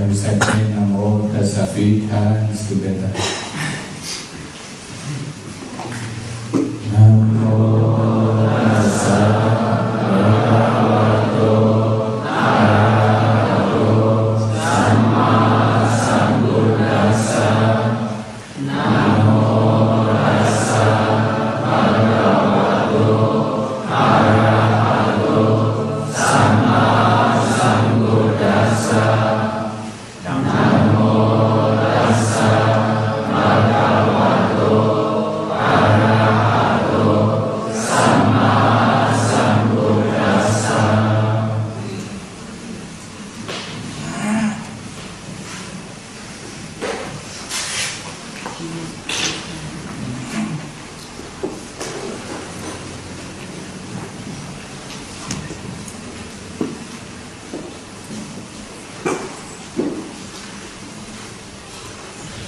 reciting Namo Tassa 3 times together. Namo Tassa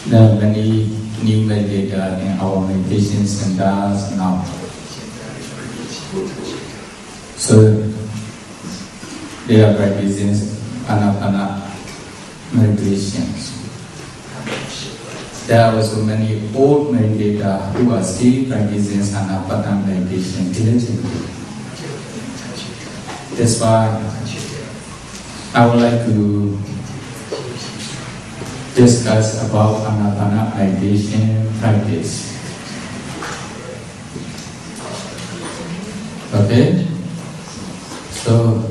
There are many new meditators in our meditation centers now. So they are practicing anapana meditations. There are also many old meditators who are still practicing anapana meditation diligently. That's why I would like to discuss about anapana meditation practice. Okay? So,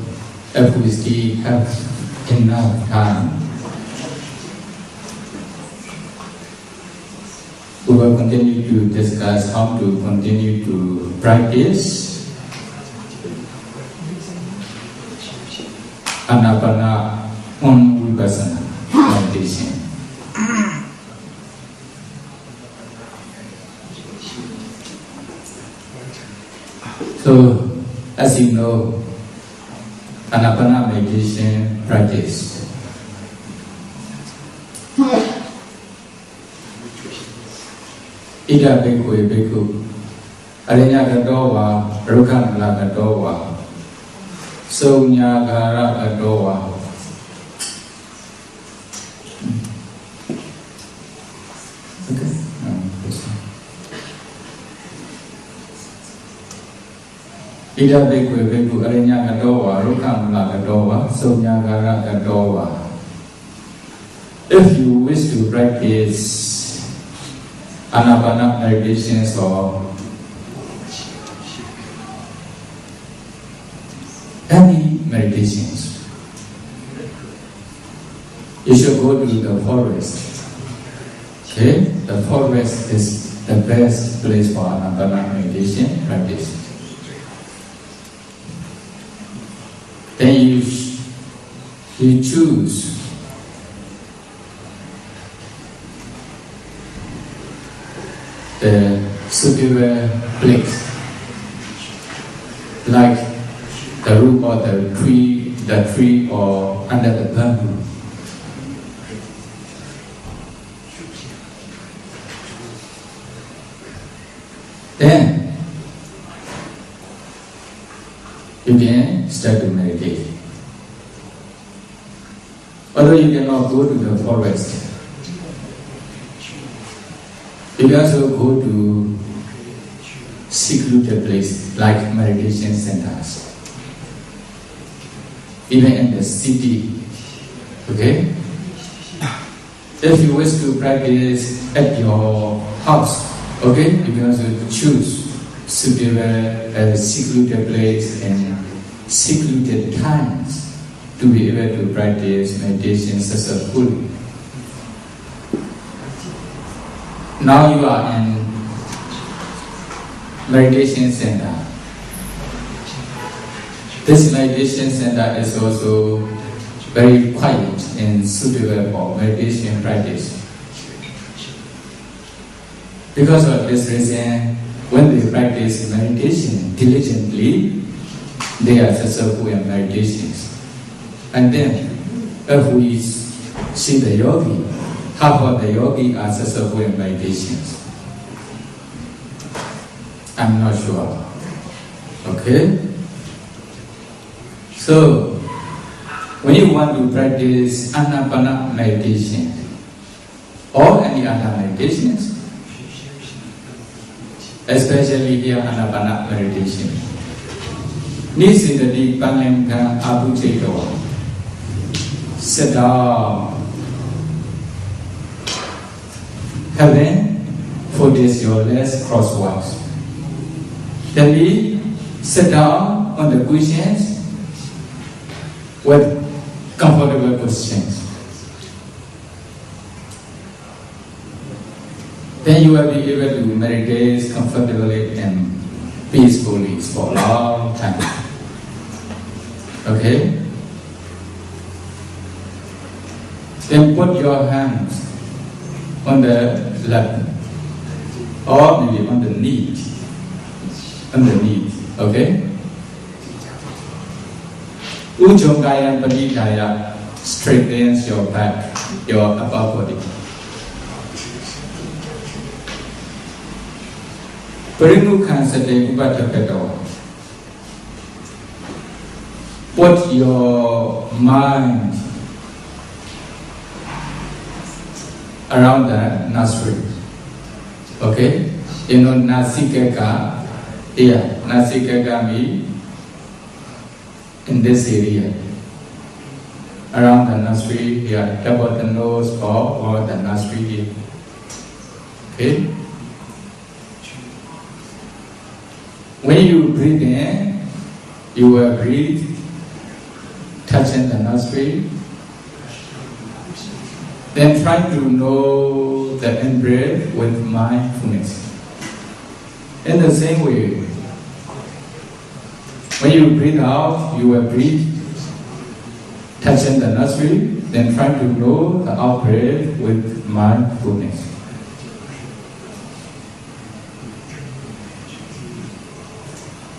if we still have enough time, we will continue to discuss how to continue to practice anapana on vipassana meditation. So, as you know, anapana meditation practice. Ida bhikkhu bhikkhu, arinya gatowa, rukhamala gatowa, saunyagara gatowa. Ida bhikkhu bhikkhu arinya gatowa, rukhamala gatowa, saunyagara gatowa. If you wish to practice anapana meditations or any meditations, you should go to the forest. Okay? The forest is the best place for anapana meditation practice. Then you choose the suitable place, like the root of the tree or under the bamboo. Then you can start to meditate. Although you cannot go to the forest, you can also go to secluded place like meditation centers, even in the city. Okay? If you wish to practice at your house, okay, you can also choose suitable secluded place and secluded times to be able to practice meditation successfully. Now you are in meditation center. This meditation center is also very quiet and suitable for meditation practice. Because of this reason, when they practice meditation diligently, they are successful in meditations. And then, if we see the yogi, half of the yogi are successful in meditations. I'm not sure. Okay? So, when you want to practice anapana meditation or any other meditations, especially here anapana meditation, Nisidati Panenka Abu Jacob. Sit down. Then focus your legs crosswise. Then we sit down on the cushions with comfortable positions. Then you will be able to meditate comfortably and peacefully for a long time. Okay? Then put your hands on the lap or maybe on the knee. Underneath. Okay? Ujjhāna Padidāya straightens your back, your upper body. Parimukhansate Upattarapeto. Put your mind around the nostril. Okay? You know, nasikaka. Here, nasikaka means in this area. Around the nostril here, double the nose or the nostril here. Okay? When you breathe in, you will breathe touching the nostril. Then try to know the in-breath with mindfulness. In the same way, when you breathe out, you will breathe touching the nostril. Then try to know the out-breath with mindfulness.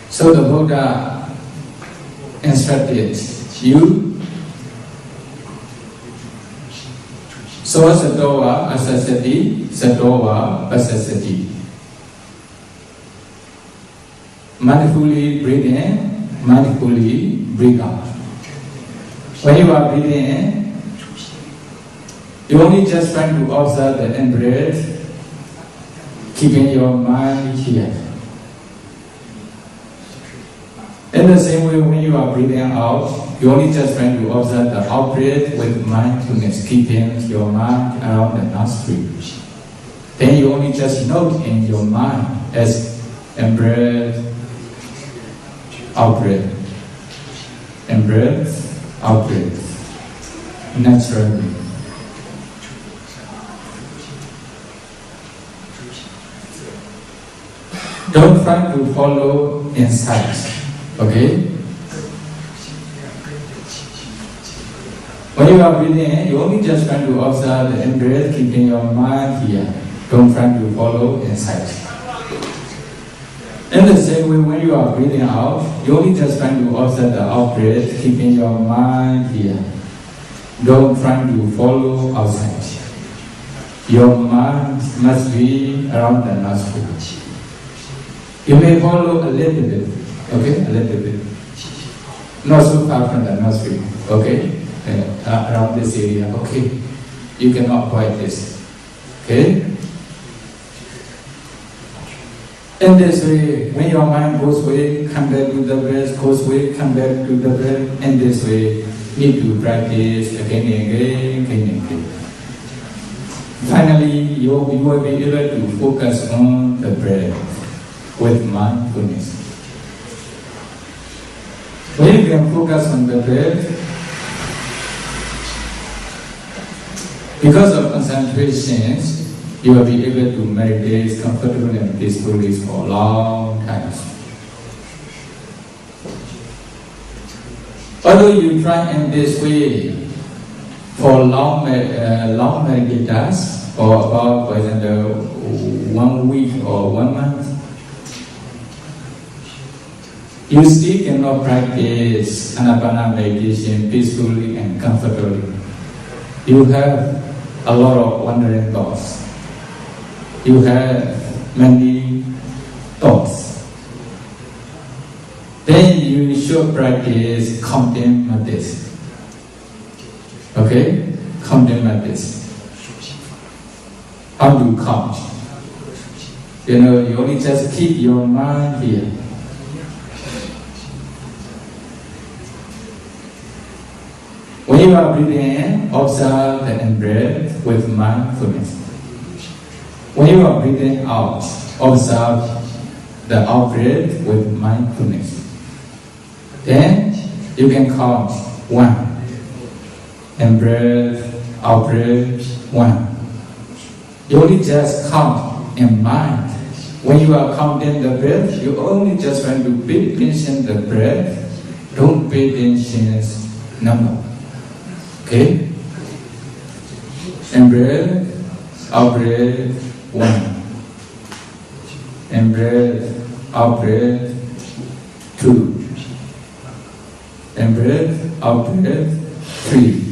So the Buddha instructed you, so satowa asasati, satowa pasasati. Mindfully breathe in, mindfully breathe out. When you are breathing in, you only just try to observe the in-breath, keeping your mind here. In the same way, when you are breathing out, you only just try to observe the out-breath with mindfulness, keeping your mind around the nostril. Then you only just note in your mind as in-breath, out-breath, in-breath, out-breath, naturally. Don't try to follow insights. Okay? When you are breathing in, you only just try to observe the in-breath, keeping your mind here. Don't try to follow insight. In the same way, when you are breathing out, you only just try to observe the out-breath, keeping your mind here. Don't try to follow outside. Your mind must be around the nostril. You may follow a little bit. Okay, a little bit. Not so far from the nostril. Okay, around this area. Okay, you cannot avoid this. Okay. In this way, when your mind goes away, come back to the breath. Goes away, come back to the breath. In this way, need to practice again and again, again and again. Finally, you will be able to focus on the breath with mindfulness. When you can focus on the breath, because of concentration, you will be able to meditate comfortably and peacefully for a long time. Although you try in this way for long meditators, for about, for example, 1 week or 1 month, you still cannot practice anapana meditation peacefully and comfortably. You have a lot of wandering thoughts. You have many thoughts. Then you should practice counting meditation. Okay? Counting like this. How do you count? You know, you only just keep your mind here. When you are breathing in, observe the in-breath with mindfulness. When you are breathing out, observe the out-breath with mindfulness. Then you can count 1. In-breath, out-breath, 1. You only just count in mind. When you are counting the breath, you only just try to pay attention to the breath. Don't pay attention to number. Okay? In-breath, out-breath, 1. In-breath, out-breath, 2. In-breath, out-breath, 3.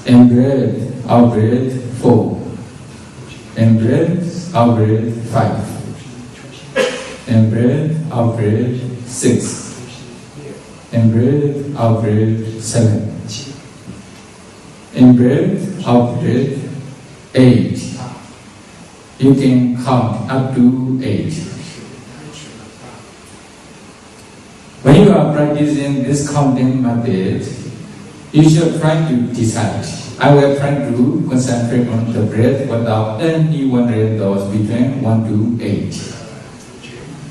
In-breath, out-breath, 4. In-breath, out-breath, 5. In-breath, out-breath, 6. In-breath, out-breath, 7. In-breath, out-breath, 8. You can count up to 8. When you are practicing this counting method, you should try to decide. I will try to concentrate on the breath without any wandering thoughts between 1 to 8.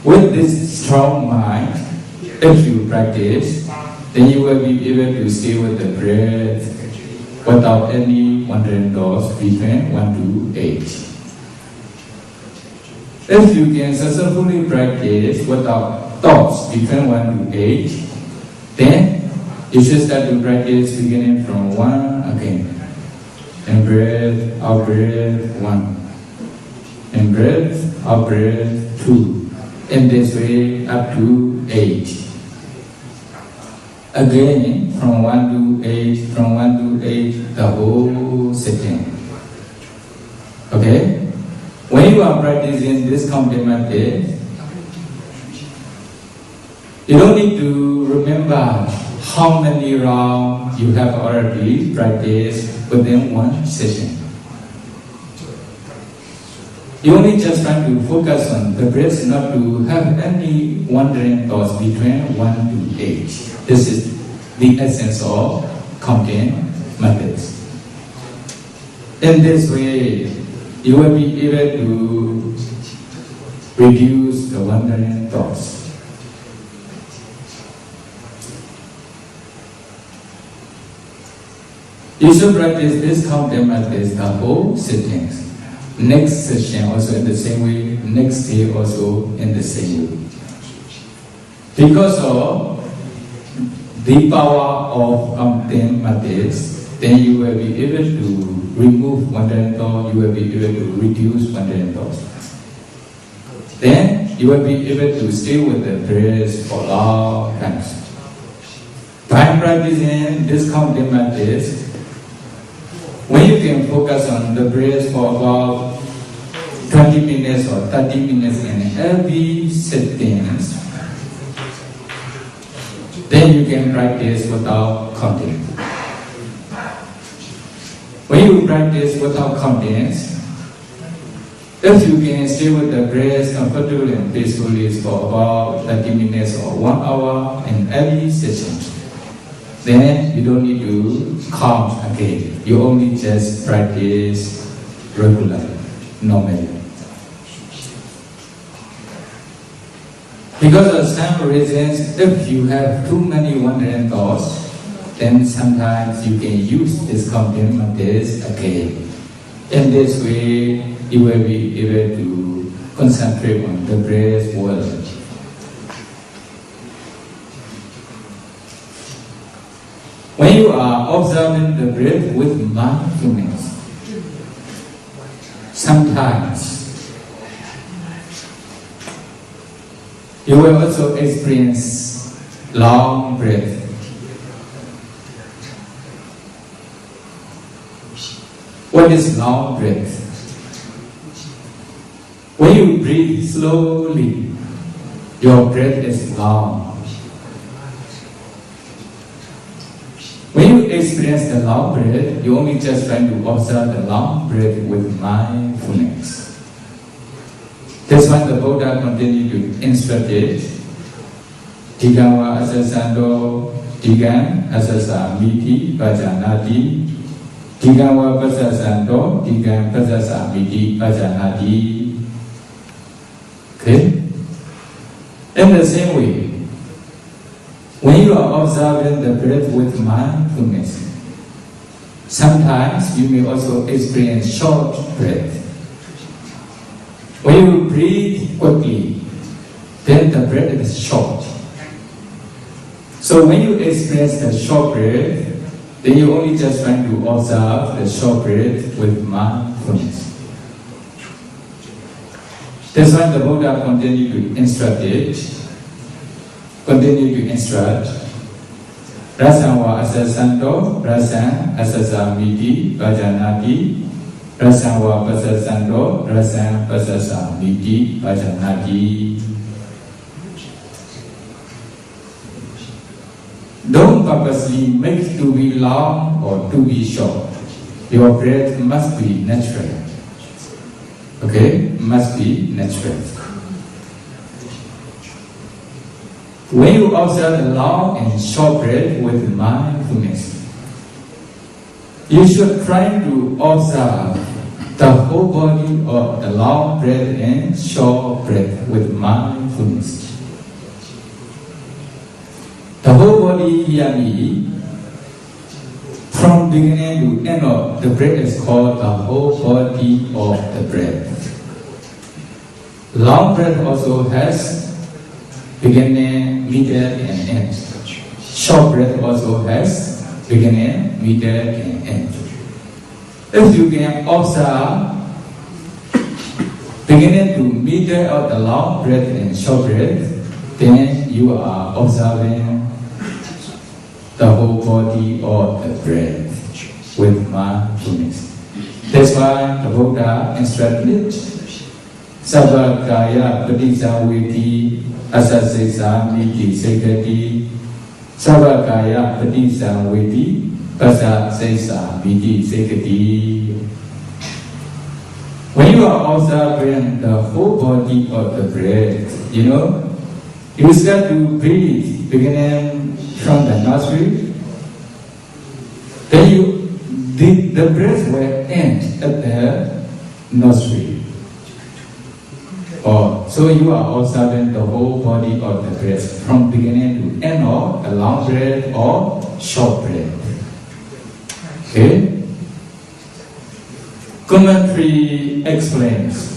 With this strong mind, if you practice, then you will be able to stay with the breath without any wandering thoughts between 1 to 8. If you can successfully practice without thoughts between 1 to 8, then you should start to practice beginning from 1 again. In-breath, out-breath, 1. In-breath, out-breath, 2. In this way up to 8. Again, from 1 to 8, from 1 to 8, the whole sitting. Okay? When you are practicing this counting method, you don't need to remember how many rounds you have already practiced within one session. You only just try to focus on the breath, not to have any wandering thoughts between 1 to 8. This is the essence of counting methods. In this way, you will be able to reduce the wandering thoughts. You should practice this counting methods the whole sittings. Next session also in the same way, next day also in the same way. Because of the power of counting methods, then you will be able to remove wandering thoughts, you will be able to reduce wandering thoughts. Then you will be able to stay with the breath for long times. By practicing this counting methods, when you can focus on the breath for about 20 minutes or 30 minutes in every sitting, then you can practice without counting. When you practice without counting, if you can stay with the breath comfortably and peacefully for about 30 minutes or 1 hour in every session, then you don't need to count again. You only just practice regularly, normally. Because of some reasons, if you have too many wandering thoughts, then sometimes you can use this counting methods again. In this way, you will be able to concentrate on the breath well. When you are observing the breath with mindfulness, sometimes you will also experience long breath. What is long breath? When you breathe slowly, your breath is long. When you experience the long breath, you only just try to observe the long breath with mindfulness. That's why the Buddha continued to instruct it. Tigāwa asasando, tigam asasa miti pajanati. Tigāwa pasasando, tigam pasasa miti pajanati. Okay? In the same way, when you are observing the breath with mindfulness, sometimes you may also experience short breath. When you breathe quickly, then the breath is short. So when you experience the short breath, then you only just try to observe the short breath with mindfulness. That's why the Buddha continued to instruct it. Continue to instruct. Rasawa asasanto, rasan asasamiti pajanati. Rasawa pasasando, rasan pasasamiti pajanati. Don't purposely make to be long or to be short. Your breath must be natural. Okay? Must be natural. When you observe the long and short breath with mindfulness, you should try to observe the whole body of the long breath and short breath with mindfulness. The whole body here, from beginning to end of the breath is called the whole body of the breath. Long breath also has beginning, middle and end. Short breath also has beginning, middle and end. If you can observe beginning to middle of the long breath and short breath, then you are observing the whole body of the breath with mindfulness. That's why the Buddha instructed Sabakaya Padisaviti Asasesa Miti Sekati Sabakaya Padisaviti Asasesa Miti Sekati. When you are observing the whole body of the breath, you start to breathe beginning from the nostril, then the breath will end at the nostril. So you are observing the whole body of the breath from beginning to end of a long breath or short breath. Okay? Commentary explains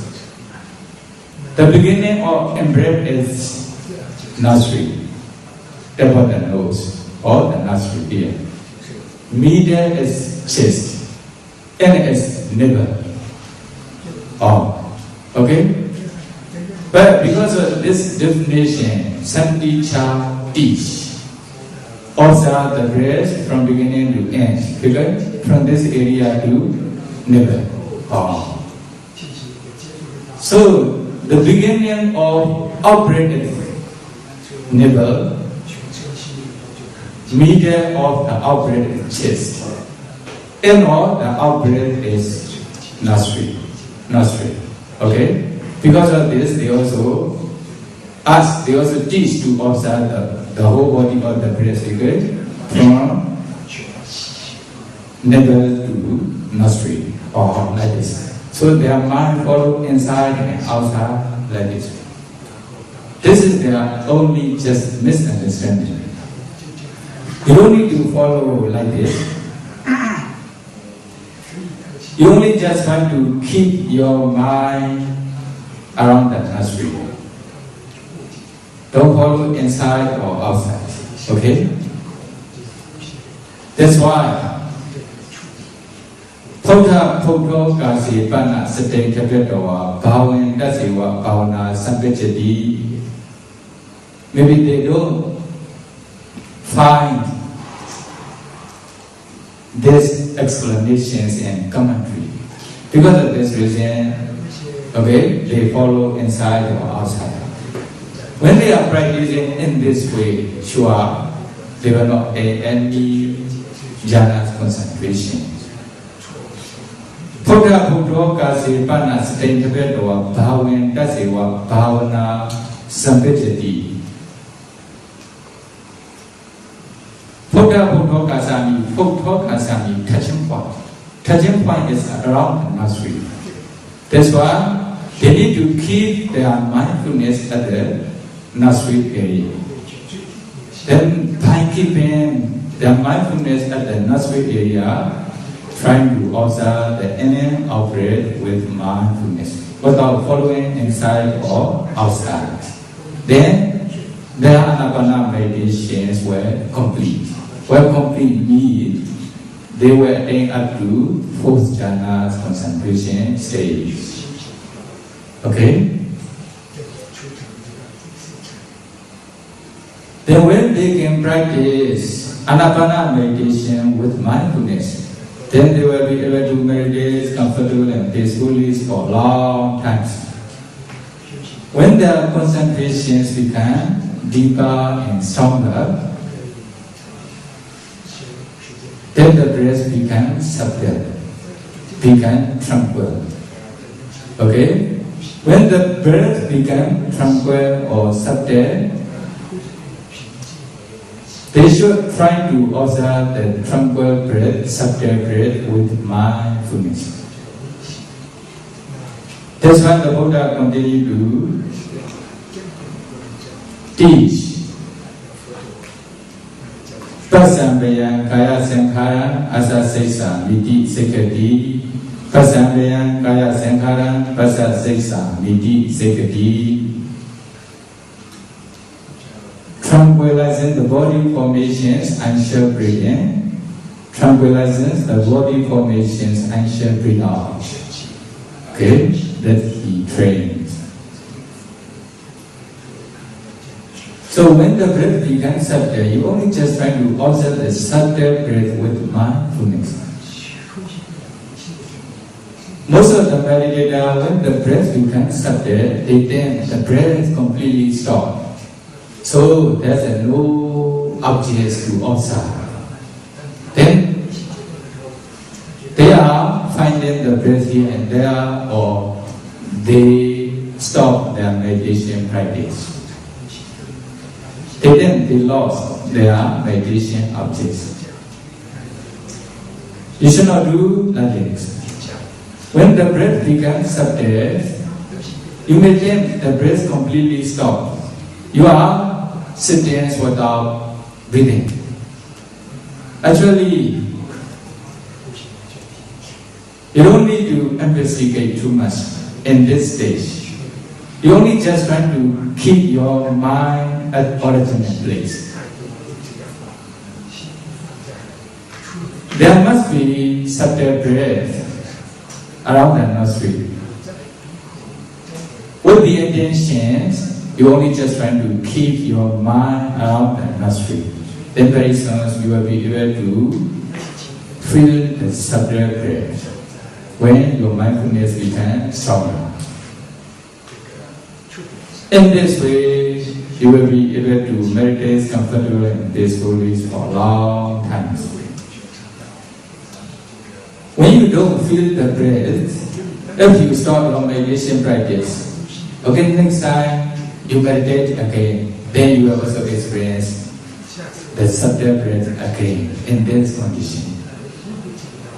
the beginning of in-breath is nostril, toward the nose or the nostril here. Middle is chest, end is navel. Okay? But because of this definition, some teacher teach observe the breath from beginning to end, because from this area to navel. So the beginning of out-breath is navel, middle of the out-breath is chest, end of the out-breath is nostril. Okay? Because of this, they also teach to observe the whole body of the breath from navel to nostril, or like this. So their mind follow inside and outside like this. This is their only just misunderstanding. You don't need to follow like this. You only just have to keep your mind around the nostril. Don't follow inside or outside. Okay? That's why Photo Kasi Pana Sate Kapetoa Bhawin Dasiwa Bhavana Sampechati. Maybe they don't find these explanations and commentary. Because of this reason, okay, they follow inside or outside. When they are practicing in this way, sure, they will not pay any jhana concentration. Buddha Buddha kasi pana stain tebedoa bhawin tasewa bhavana sambhajati. Buddha Buddha kasami touching point. Touching point is around the nostril. That's why they need to keep their mindfulness at the nostril area. Then by keeping their mindfulness at the nostril area, trying to observe the inner out breath with mindfulness without following inside or outside. Then their anapana meditations were complete. Well, complete means they were attained up to fourth jhana concentration stage. Okay? Then when they can practice anapana meditation with mindfulness, then they will be able to meditate comfortably and peacefully for long times. When their concentrations become deeper and stronger, then the breath becomes subtle, becomes tranquil. Okay? When the breath becomes tranquil or subtle, they should try to observe the tranquil breath, subtle breath with mindfulness. That's why the Buddha continued to teach. Pasambayan kaya sankhara asa seksa miti sekati. Pasambayan kaya sankhara asa seksa miti sekati. Tranquilizing the body formations and shall breathe in. Tranquilizing the body formations and shall breathe out. Okay, that he trains. So when the breath becomes subtle, you only just try to observe the subtle breath with mindfulness. Most of the meditators, when the breath becomes subtle, they think the breath completely stops. So there's no objects to observe. Then they are finding the breath here and there, or they stop their meditation practice. They lost their meditation objects. You should not do nothing. When the breath becomes subtle, you may think the breath completely stops. You are sitting without breathing. Actually, you don't need to investigate too much in this stage. You only just try to keep your mind at original place. There must be subtle breath around the nostril. With the intentions, you only just try to keep your mind around the nostril. Then very soon you will be able to feel the subtle breath when your mindfulness becomes stronger. In this way, you will be able to meditate comfortably and peacefully for a long time. When you don't feel the breath, if you start your meditation practice, okay, next time you meditate again, then you will also experience the subtle breath again in this condition.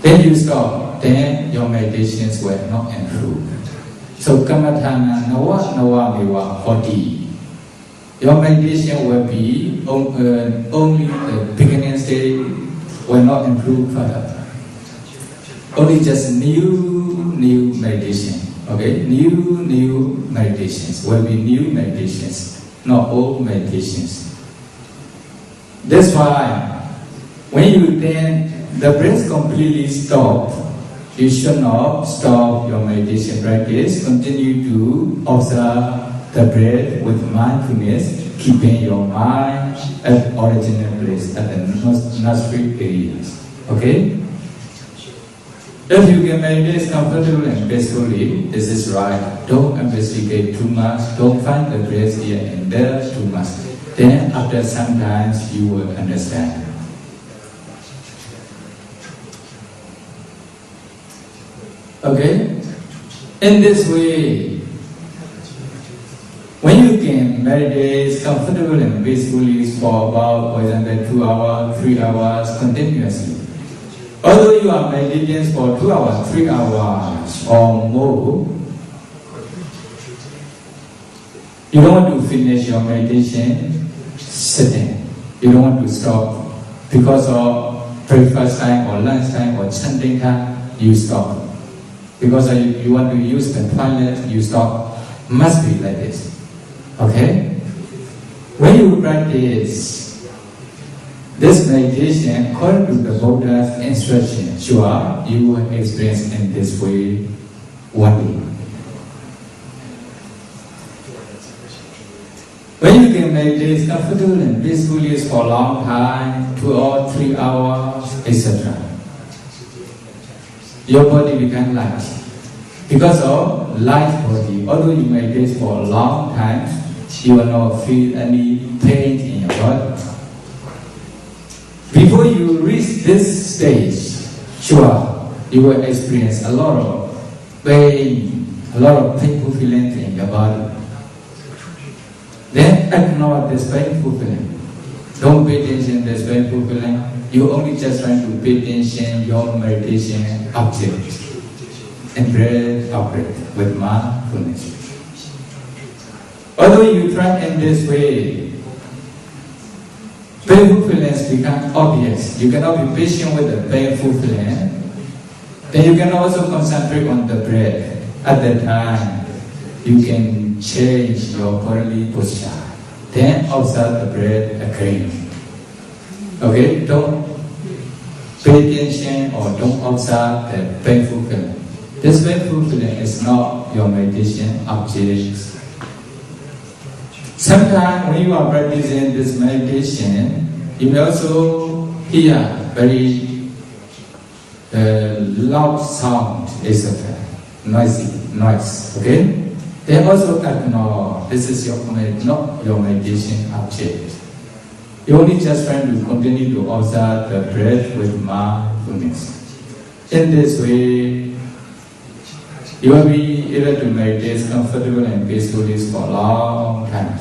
Then you stop, then your meditations will not improve. So Kamathana Nawa Mewa 40. Your meditation will be only the beginning stage, will not improve further. Only just new meditation. Okay? New meditations will be new meditations, not old meditations. That's why when you think the breath completely stops, you should not stop your meditation practice. Continue to observe the breath with mindfulness, keeping your mind at the original place, at the nostril areas. Okay? If you can meditate comfortably and peacefully, this is right. Don't investigate too much. Don't find the breath here and there too much. Then after some time, you will understand. Okay? In this way, when you can meditate comfortable and peacefully for about, for example, 2 hours, 3 hours continuously, although you are meditating for 2 hours, 3 hours or more, you don't want to finish your meditation sitting. You don't want to stop because of breakfast time or lunch time or chanting time, you stop. Because you want to use the toilet, you stop. Must be like this. Okay? When you practice this meditation according to the Buddha's instruction, sure, you will experience in this way one day. When you can meditate comfortably and peacefully for a long time, 2 or 3 hours, etc., your body becomes light. Because of light body, although you meditate for a long time, you will not feel any pain in your body. Before you reach this stage, sure, you will experience a lot of pain, a lot of painful feelings in your body. Then ignore this painful feeling. Don't pay attention to this painful feeling. You only just trying to pay attention your meditation object and breath out breath with mindfulness. Although you try in this way, painful feelings become obvious. You cannot be patient with the painful feeling. Then you can also concentrate on the breath. At that time, you can change your bodily posture. Then observe the breath again. Okay? Don't pay attention or don't observe the painful feeling. This painful feeling is not your meditation object. Sometimes when you are practicing this meditation, you may also hear very loud sound, etc. Noise. Okay? They also ignore this is not your meditation object. You only just trying to continue to observe the breath with mindfulness. In this way, you will be able to meditate comfortable and peacefully for a long time.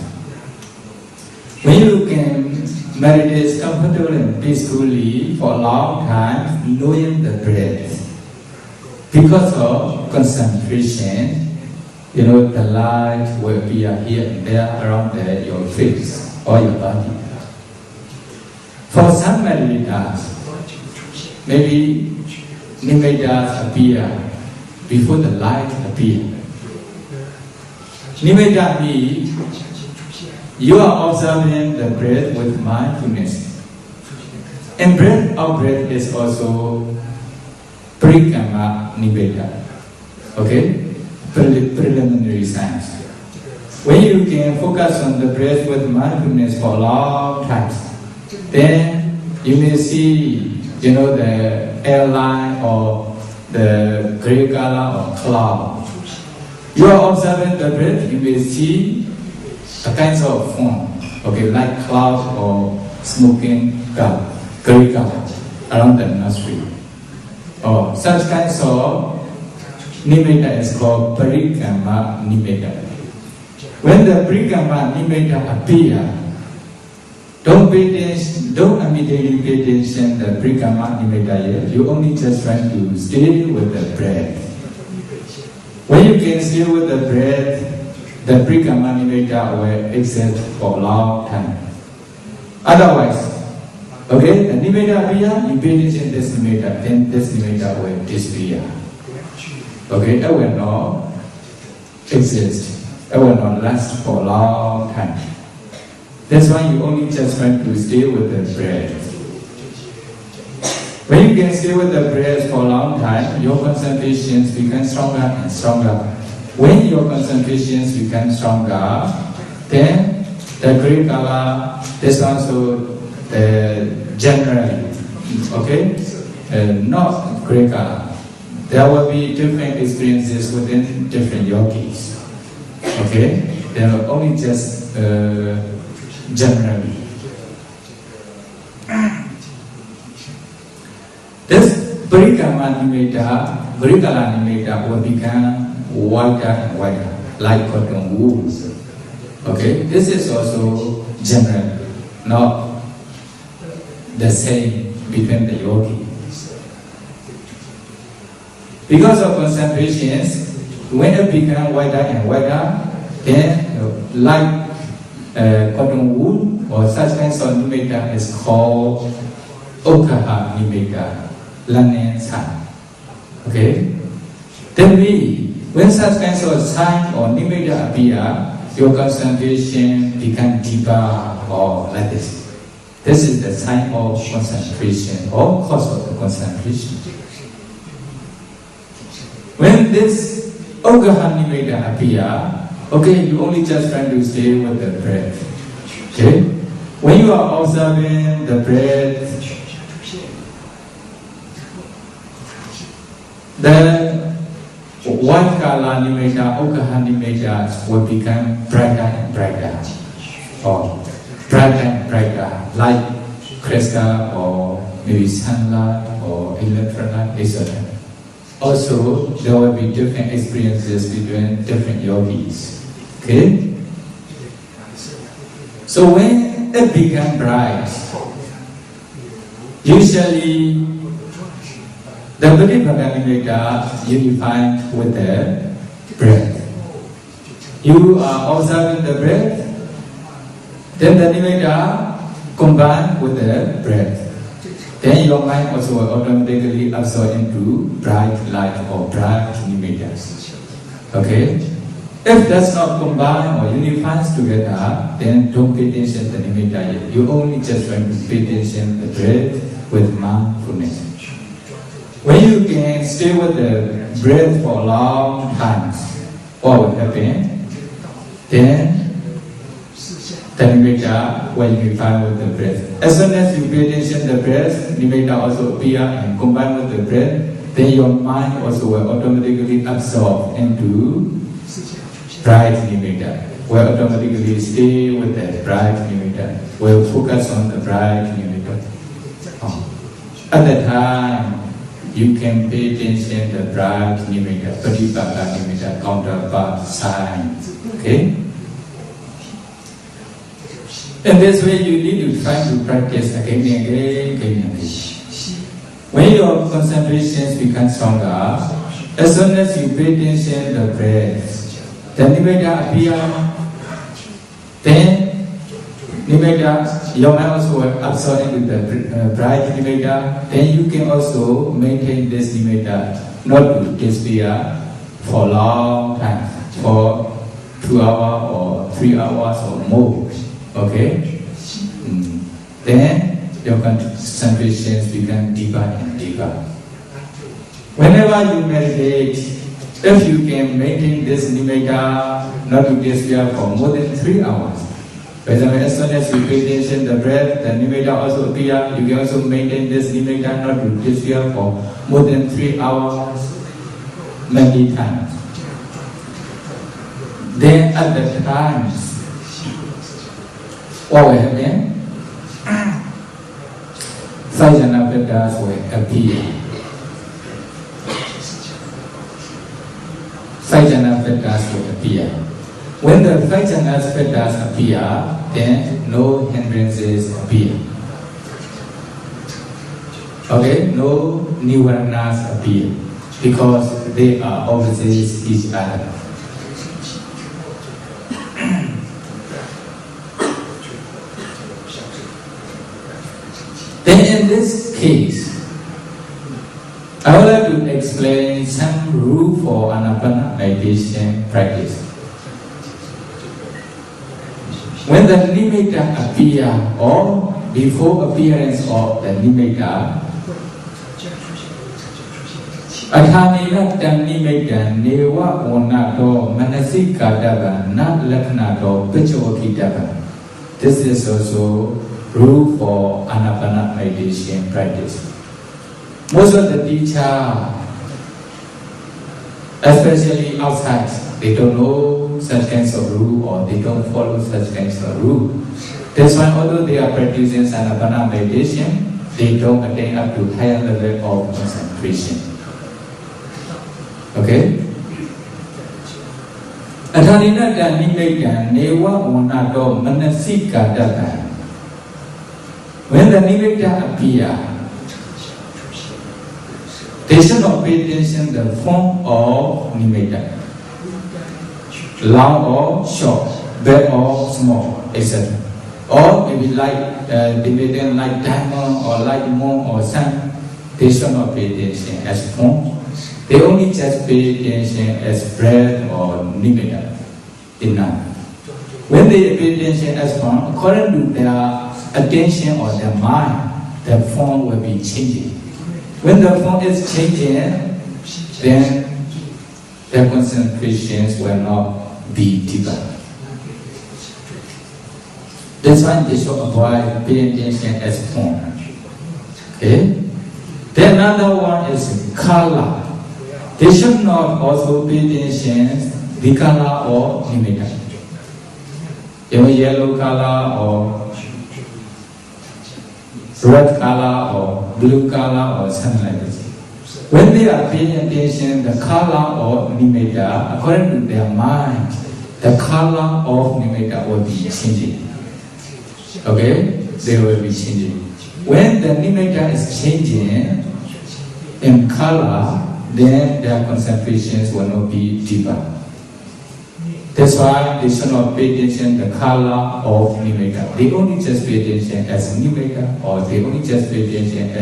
When you can meditate comfortable and peacefully for a long time, knowing the breath, because of concentration, the light will appear here and there around your face or your body. For some meditators, maybe nimittas appear before the light appears. Nimitta means you are observing the breath with mindfulness. And breath out breath is also pacchimāya nimitta. Okay? Preliminary signs. When you can focus on the breath with mindfulness for a long time, then you may see, the airline or the gray color or cloud. You are observing the breath, you may see a kind of form, okay, like cloud or smoking color, gray color around the nostril. Or such kinds of nimitta is called pacchimāya nimitta. When the pacchimāya nimitta appear, don't immediately pay attention to the pacchimāya nimitta yet. You only just try to stay with the breath. When you can stay with the breath, the pacchimāya nimitta will exist for a long time. Otherwise, okay, the nimitta appear, you pay attention to this nimitta, then this nimitta will disappear. Okay, it will not exist. It will not last for a long time. That's why you only just try to stay with the breath. When you can stay with the breath for a long time, your concentrations become stronger and stronger. When your concentrations become stronger, then the gray color, this also generally, okay, not gray color. There will be different experiences within different yogis. Okay? They are only just generally. This pacchimāya nimitta nimitta will become wider and wider, like cotton wool. Okay, this is also general, not the same between the yogi. Because of concentrations, when it becomes wider and wider, then like cotton wool or such kinds of nimitta is called ukkaha nimitta, learning sign. Okay? Then when such kinds of sign or nimitta appear, your concentration becomes deeper or like this. This is the sign of concentration or cause of the concentration. When this ukkaha nimitta appear, okay, you only just trying to stay with the breath. Okay? When you are observing the breath, the white color nimitta, ukkaha nimitta will become brighter and brighter, or brighter and brighter, like crystal or maybe sunlight or electronic, etc. Also, there will be different experiences between different yogis. Okay? So when it becomes bright, usually the Pratthimāya nimitta unified with the breath. You are observing the breath, then the nimitta combined with the breath. Then your mind also will automatically absorb into bright light or bright nimittas. Okay? If that's not combined or unifies together, then don't pay attention to the nimitta yet. You only just want to pay attention to the breath with mindfulness. When you can stay with the breath for a long time, what will happen? Then the nimitta will unify with the breath. As soon as you pay attention to the breath, nimitta also appear and combine with the breath, then your mind also will automatically absorb into bright nimitta. Will automatically stay with the bright nimitta. Will focus on the bright nimitta. At that time, you can pay attention to the bright nimitta, pratthimāya nimitta, counterpart sign. Okay? In this way, you need to try to practice again and again. When your concentrations become stronger, as soon as you pay attention to the breath, the nimitta appear, then nimitta, your mind also will absorb into the bright nimitta, then you can also maintain this nimitta, not to disappear for a long time, for 2 hours or 3 hours or more. Okay? Then your concentrations become deeper and deeper. Whenever you meditate, if you can maintain this nimitta not to disappear for more than 3 hours, for example, as soon as you pay attention to the breath, the nimitta also appear, you can also maintain this nimitta not to disappear for more than 3 hours, many times. Then at the times, what will happen? 5 jhāna pettas will appear. 5 jhāna pettas will appear. When the 5 jhāna pettas appear, then no hindrances appear. Okay, no nivaranas appear because they are opposites each other. Then in this case, I would like to explain some rule for anapana meditation practice. When the nimitta appear or before appearance of the nimitta, athanina tam nimitta neva onato manasikatava na lakkhināto pacchimāya. This is also rule for anapana meditation practice. Most of the teachers, especially outside, they don't know such kinds of rule or they don't follow such kinds of rule. That's why although they are practicing anapana meditation, they don't attain up to higher level of concentration. Okay? Okay? Adharinata nimitta newa unato manasika data. When the nimitta appear, they should not pay attention to the form of nimitta. Long or short, big or small, etc. Or maybe like dividend like diamond or like moon or sun, they should not pay attention as form. They only just pay attention as breath or nimitta. Enough. When they pay attention as form, according to their attention or their mind, the form will be changing. When the form is changing, then their concentrations will not be deeper. That's why they should avoid paying attention as form. Okay? Then another one is color. They should not also pay attention the color or nimitta. Yellow color or red color or blue color or something like this. When they are paying attention the color or nimitta, according to their mind, the color of nimitta will be changing. Okay? They will be changing. When the nimitta is changing in color, then their concentrations will not be deeper. That's why they should not pay attention to the color of nimitta. They only just pay attention as nimitta, or they only just pay attention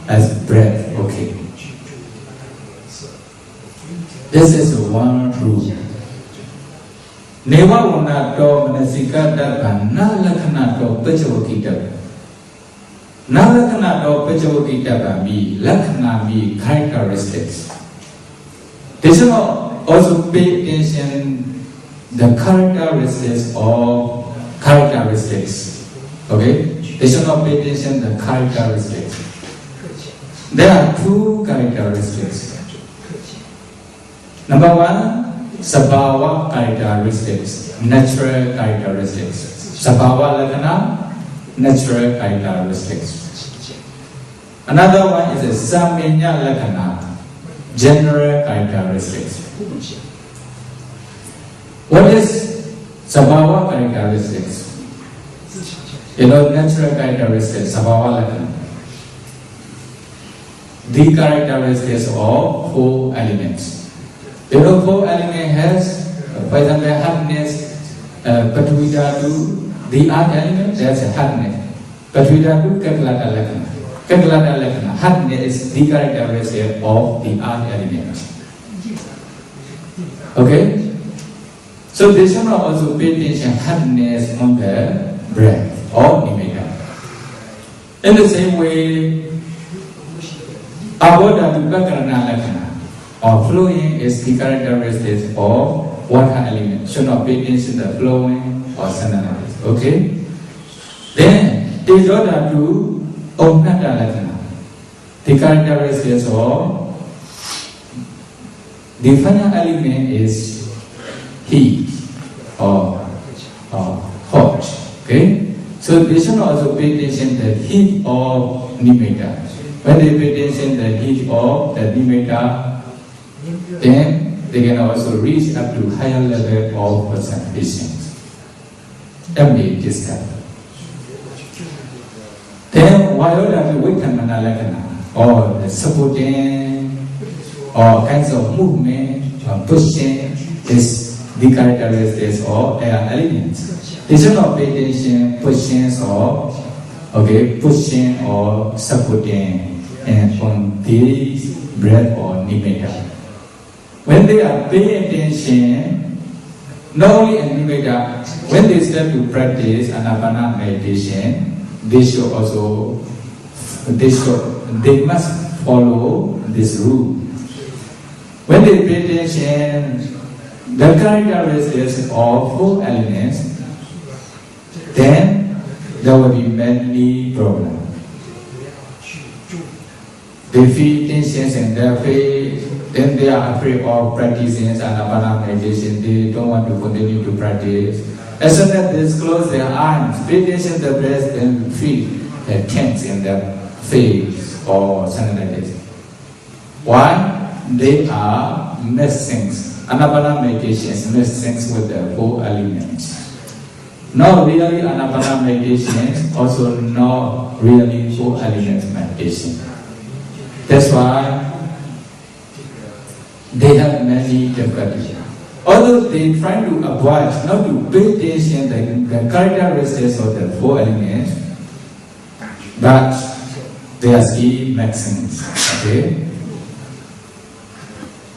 as breath. Okay. This is one rule. Neva wanato manasika data na lakkhanato pacchimāya. Na lakkhanato pacchimāya means lakkhana means characteristics. They should not also pay attention the characteristics of characteristics. Okay? They should not pay attention to the characteristics. There are two characteristics. Number one, sabhava characteristics, natural characteristics. Sabhava lakkhana, natural characteristics. Another one is a samenya lakkhana, general characteristics. What is sabhava characteristics? You know, natural characteristics, sabhava lakkhana. The characteristics of four elements. You know, four elements has, for example, happiness, patthivāya, the earth element, that's a happiness. Patthivāya, kakalata lakkhana. Kakalata lakkhana, happiness is the characteristic of the earth element. Okay? So they should not also pay attention happiness on the breath or nimitta. In the same way, avoda vipakarana lakkhana or flowing is the characteristics of water element. Should not pay attention to the flowing or sanana. Okay? Then tejoda to omnata lakkhana. The characteristics of the final element is heat or hot. Okay? So they should also pay attention to the heat of nimitta. When they pay attention to the heat of the nimitta, then they can also reach up to higher level of concentration. Every distance. Then vayoda vitamana lakkhana or the supporting or kinds of movement or pushing is the characteristics of air elements. They should not pay attention pushing or supporting and on this breath or nimitta. When they are paying attention, not only in nimitta, when they start to practice anapana meditation, they must follow this rule. When they pay attention, the characteristics of four elements, then there will be many problems. They feel tensions in their face, then they are afraid of practicing anapana meditation. They don't want to continue to practice. As soon as they close their eyes, pay attention to the breath, and feel the tense in their face or something like this. Why? They are mixed things. Anapana meditation is mixed things with the 4 elements. Not really Anapana meditation, also not really 4 elements meditation. That's why they have many difficulties. Although they try to avoid, not to pay attention to the characteristics of the 4 elements, but they are still mixing. Okay?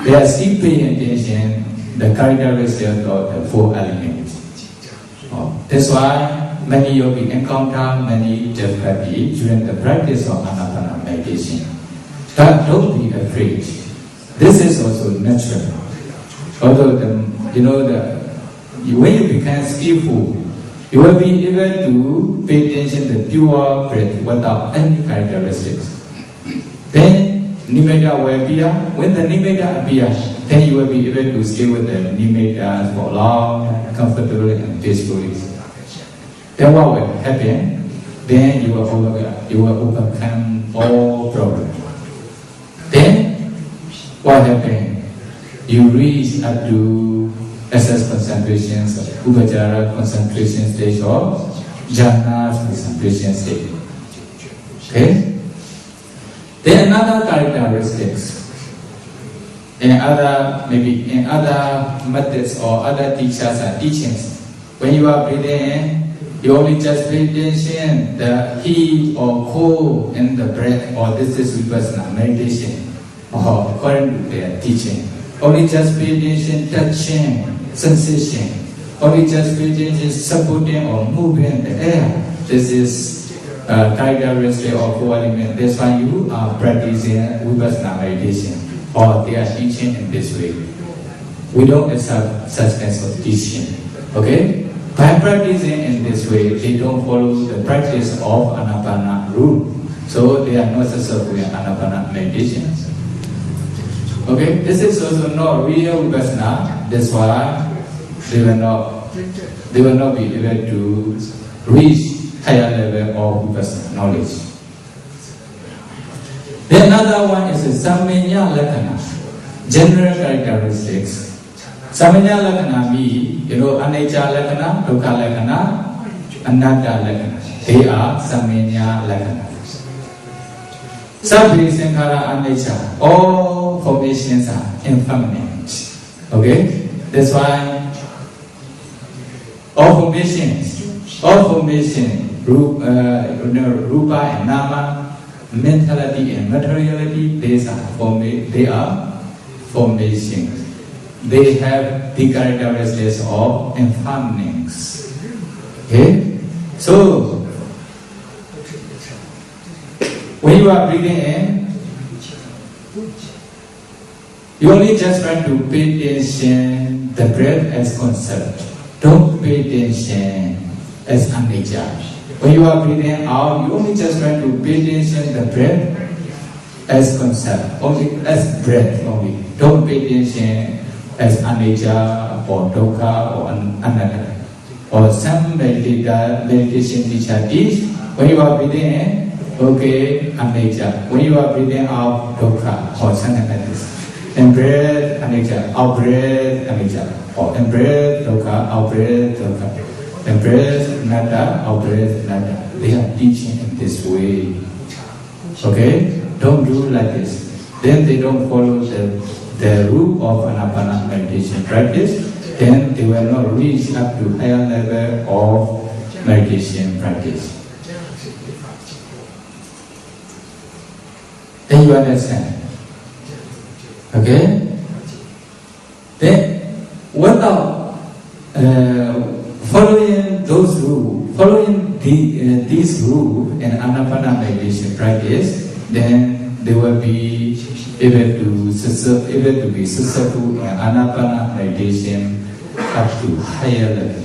They are still paying attention the characteristics of the 4 elements. That's why many yogis encounter many difficulties during the practice of Anapana meditation. But don't be afraid. This is also natural. Although when you become skillful, you will be able to pay attention to pure breath without any characteristics. Then nimitta will appear. When the nimitta appears, then you will be able to stay with the nimitta for long, comfortably and peacefully. Then what will happen? Then you will overcome all problems. Then what happens? You reach up to SS concentrations, upajara concentration stage or jhāna concentration stage. Okay? Then another characteristics. In other methods or other teachers and teachings, when you are breathing in, you only just pay attention the heat or cold in the breath, or this is vipassana meditation, or according to their teaching. Only just pay attention touching, sensation. Only just pay attention supporting or moving the air. This is characteristic of 4 elements. That's why you are practicing vipassana meditation, or they are teaching in this way. We don't accept such kinds of teaching. Okay? By practicing in this way, they don't follow the practice of Anapana rule. So they are not successful in Anapana meditation. Okay? This is also not real vipassana. That's why they will not be able to reach higher level of vipassana knowledge. Then another one is a samanya lakkhana, general characteristics. Samanya lakkhana means, anicca lakkhana, dukkha lakkhana, anatta lakkhana. They are samanya lakkhana. Sabbhe sankhara anicca. All formations are impermanent. Okay? That's why all formations, rupa and nama, mentality and materiality, they are formations. They have the characteristics of impermanence. Okay? So, when you are breathing in, you only just try to pay attention the breath as concept. Don't pay attention as anicca. When you are breathing out, you only just try to pay attention the breath as concept, only as breath only. Don't pay attention as anicca or dukkha or anatta. Or some meditation teacher teach, when you are breathing in, okay, anicca. When you are breathing out, dukkha or something like this. In breath, anicca. Out breath, anicca. Or in breath, dukkha. Out breath, dukkha. In breath, anatta. Out breath, anatta. They are teaching in this way. Okay? Don't do like this. Then they don't follow the rule of Anapana meditation practice. Then they will not reach up to higher level of meditation practice. Then you understand. Okay? Then, without following those rules, following these rules in Anapana meditation practice, then they will be able to be successful in Anapana meditation up to higher level.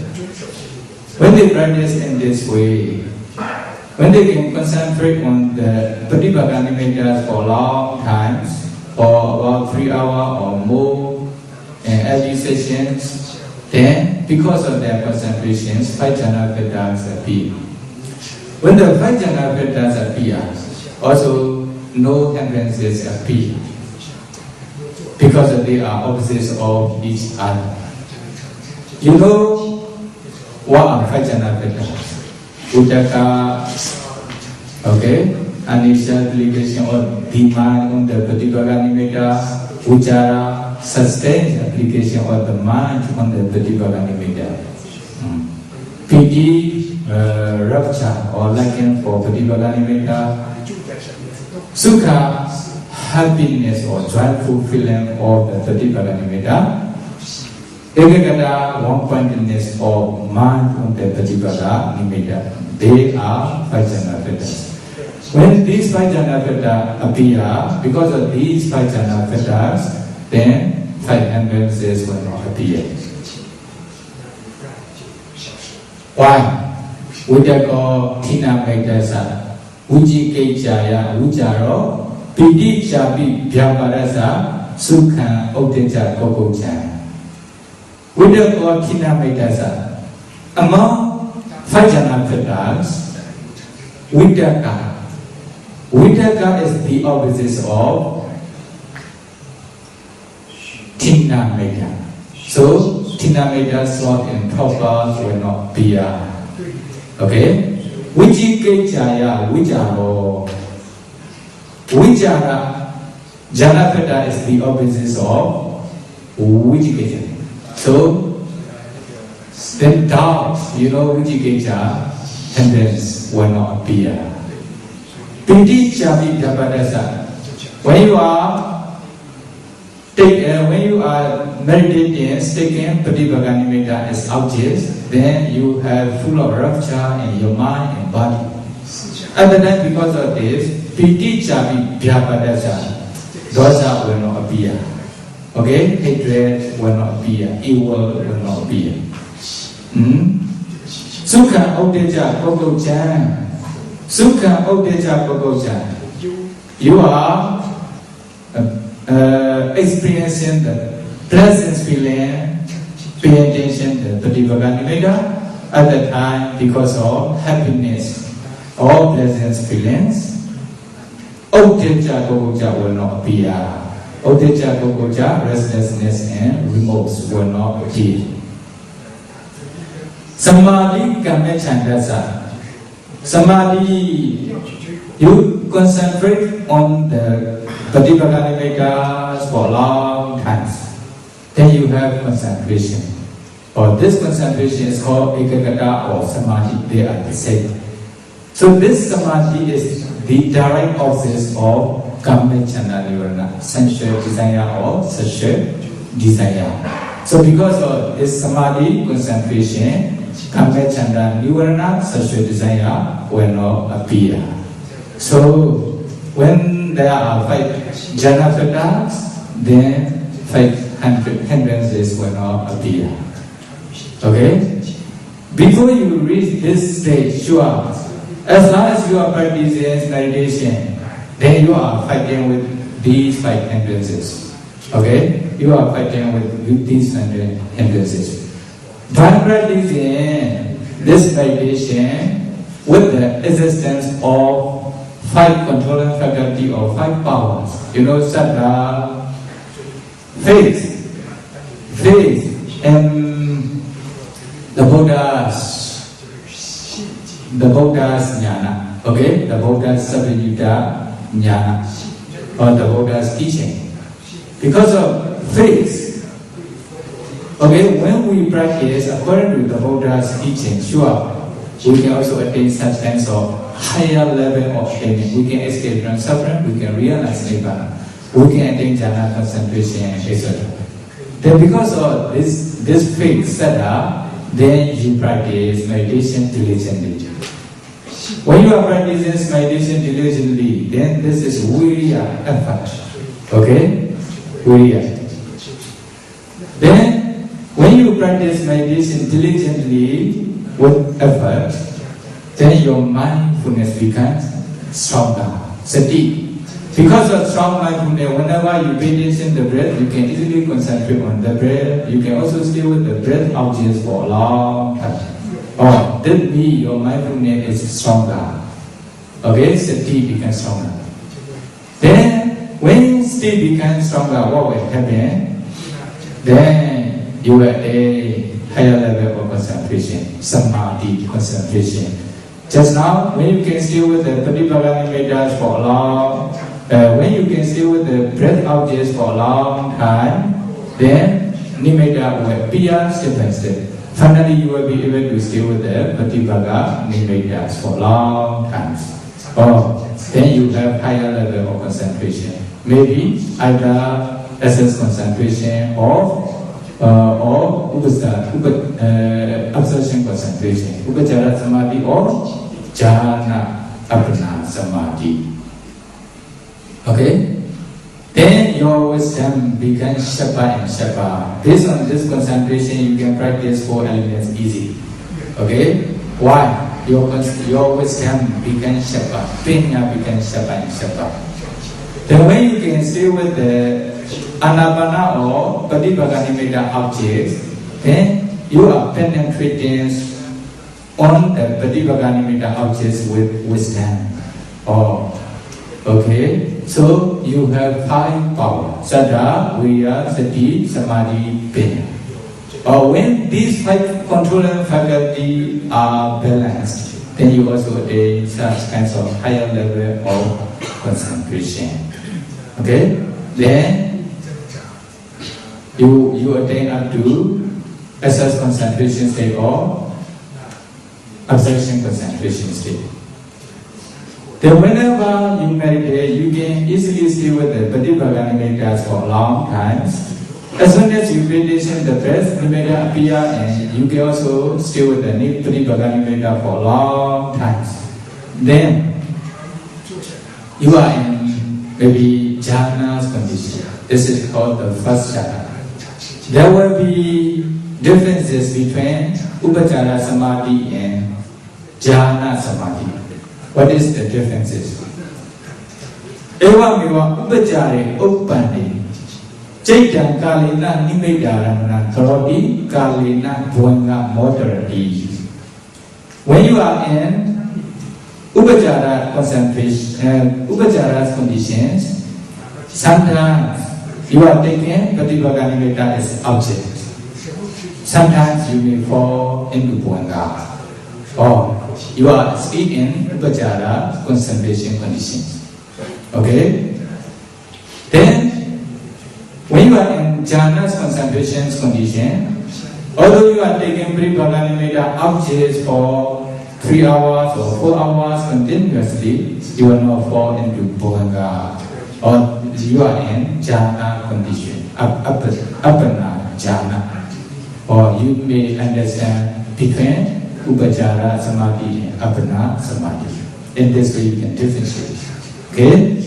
When they practice in this way, when they can concentrate on the Patipada nimitta for long times, for about 3 hours or more in every session, then because of their concentrations, 5 jhana patterns appear. When the 5 jhana patterns appear, also no hindrances appear. because they are opposites of each other. You know what are five jhana factors? Uddaka, okay, initial application of demand on the Pratipaka nimitta, Uchara, sustained application of the mind on the Pratipaka nimitta. Piti, rapture or liking for Pratipaka nimitta. Sukha, happiness or joyful feeling of the Pratipaka nimitta. Ekagata, one-pointedness of mind on the Pratipaka nimitta. They are five jhana factors. When these five jhana factors appear, because of these five jhana factors, then five hindrances will not appear. One, uttarāya, ujikejaya, ujaro, piti chapi bhyaparasa, sukha, uddhya, kokocha. Uttarāya, among five jhana factors, Uddaka is the opposite of hetthimāya. So, hetthimāya slot in proper will not be okay? Vijikejaya, vijaro. Vijara, jhana factor is the opposite of vijikeja. So, then doubt, vijikeja, hindrance will not appear. Piti chapi bhyaparasa. When you are meditating, taking Pratipaka nimitta as objects, then you have full of rapture in your mind and body. At the time, because of this, piti chapi bhyaparasa, dosa will not appear. Okay, hatred will not appear, evil will not appear. Sukha uddhya kokocha. Sukha uddhya kokocha. You are experiencing the pleasant feeling, pay attention to the Pratipaka nimitta at the time because of happiness or pleasant feelings. Uddhya kokocha will not appear. Uddhya kokocha, restlessness and remorse will not appear. Samadhi kame chandasa. Samadhi, you concentrate on the Pratipaka nimitta for long times. Then you have concentration. Or this concentration is called ekagata or samadhi. They are the same. So this samadhi is the direct opposite of kamma chanda nivarana, sensual desire or sexual desire. So because of this samadhi concentration, kamma chanda nivarana, sexual desire will not appear. So when there are five jhana factors, then five hindrances will not appear. Okay? Before you reach this stage, sure, as long as you are practicing meditation, then you are fighting with these five hindrances. Okay? You are fighting with these hindrances. By practicing this meditation with the existence of five controlling faculty or five powers, saddha, faith, and the Buddha's jhāna, okay? The Buddha's Sabbhayutta jhāna, or the Buddha's teaching. Because of faith, okay, when we practice according to the Buddha's teaching, sure, we can also attain such kinds of higher level of training. We can escape from suffering, we can realize nibbana, we can attain jhana, concentration, etc. Then because of this faith set up, then you practice meditation diligently. When you are practicing meditation diligently, then this is virya effort. Okay? Virya. Then, when you practice meditation diligently with effort, then your mindfulness becomes stronger. Sati. Because of strong mindfulness, whenever you pay attention to the breath, you can easily concentrate on the breath. You can also stay with the breath objects for a long time. Oh, that means your mindfulness is stronger. Okay, sati becomes stronger. Then, when still become stronger, what will happen? Then you will a higher level of concentration, samadhi concentration. Just now, when you can stay with the pratipagganimeters for a long, when you can stay with the breath objects for a long time, then nimitta will appear step by step. Finally, you will be able to stay with the pratipagganimeters for long times. Or then you have higher level of concentration. Maybe either essence concentration or absorption concentration, upachara samadhi or jhāna apana samadhi. Okay? Then your wisdom becomes sharper and sharper. Based on this concentration, you can practice 4 elements easy. Okay? Why? Your wisdom becomes sharper, prajna becomes sharper and sharper. Then when you can stay with the anapana or pratipagganimeters objects, then you are penetrating on the pratipagganimeters objects with wisdom. Okay, so you have 5 powers: Saddha, Viriya, Sati, Samadhi, Panya. When these 5 controlling faculties are balanced, then you also attain such kinds of higher level of concentration. Okay, then you attain up to essence concentration state or absorption concentration state. Then whenever you meditate, you can easily stay with the pratipagganimeters for long times. As soon as you pay attention to the breath, nimitta appear, and you can also stay with the pratipagganimeter for long times. Then you are in maybe jhāna's condition. This is called the first jhāna. There will be differences between upachara samadhi and jhāna samadhi. What is the differences? Eva miwa upachare uppane Chaitan kalina nimidarana karoti kalina bhuanga moderati. When you are in upachara concentration, upachara's conditions, sometimes you are taking pratipagganimeters as object. Sometimes you may fall into bhuanga. Or you are still in upachara concentration conditions. Okay? Then, when you are in jhāna's concentration condition, although you are taking pratipagganimeters objects for 3 hours or 4 hours continuously, you will not fall into bhuanga. Or you are in jhāna condition, apana jhāna. Or you may understand between upachara samadhi and apana samadhi. In this way you can differentiate. Okay?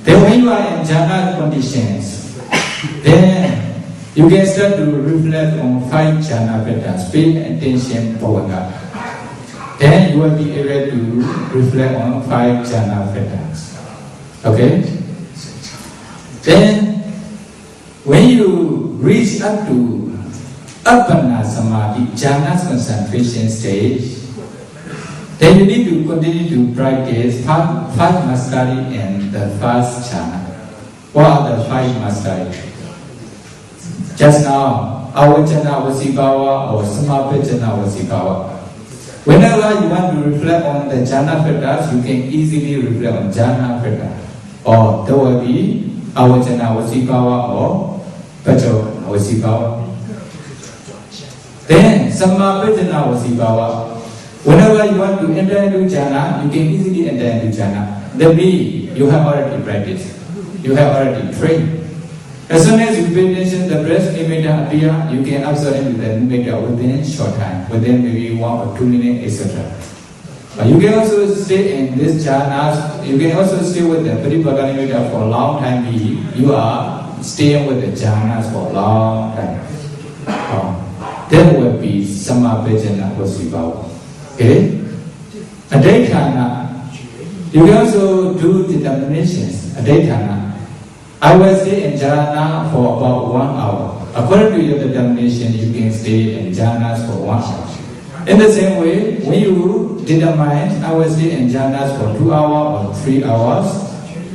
Then when you are in jhāna conditions, then you can start to reflect on 5 jhāna patterns. Pay attention, bhavanga. Then you will be able to reflect on 5 jhāna patterns. Okay? Then when you reach up to apana samadhi, jhāna's concentration stage, then you need to continue to practice 5 mastery in the first jhāna. What are the 5 mastery? Just now, avajana vasibawa or samapajana vasibawa. Whenever you want to reflect on the jhāna patterns, you can easily reflect on jhāna pattern. Or there will be avajana vasibawa or pacchimāya vasibawa. Then samapajana vasibawa. Whenever you want to enter into jhāna, you can easily enter into jhāna. That means you have already practiced. You have already trained. As soon as you pay attention, the breath nimitta appear, you can absorb into the nimitta within short time, within maybe 1 or 2 minutes, etc. But you can also stay in this jhāna, you can also stay with the pratipagganimeters for a long time. You are staying with the jhānas for a long time. That will be samapajana vasibawa. Okay? A dakkhināya, you can also do determinations. A dakkhināya, I will stay in jhāna for about 1 hour. According to your determination, you can stay in jhānas for 1 hour. In the same way, when you determine, I will stay in jhānas for 2 hours or 3 hours,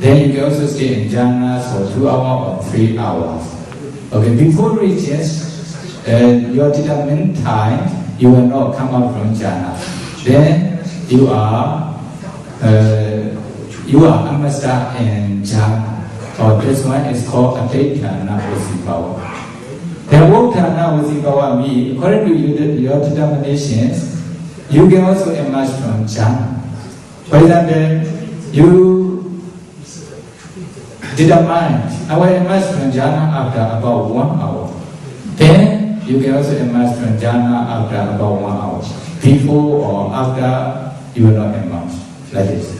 Then you can also stay in jhana for 2 hours or 3 hours. Okay, before reaching your determined time, you will not come out from jhana. Then you are a master in jhana. Or this one is called directional power. Then what jhana power means, according to your determinations, you can also emerge from jhana. For example, you determine, I will emerge from jhana after about 1 hour. Then you can also emerge from jhana after about 1 hour. Before or after, you will not emerge like this.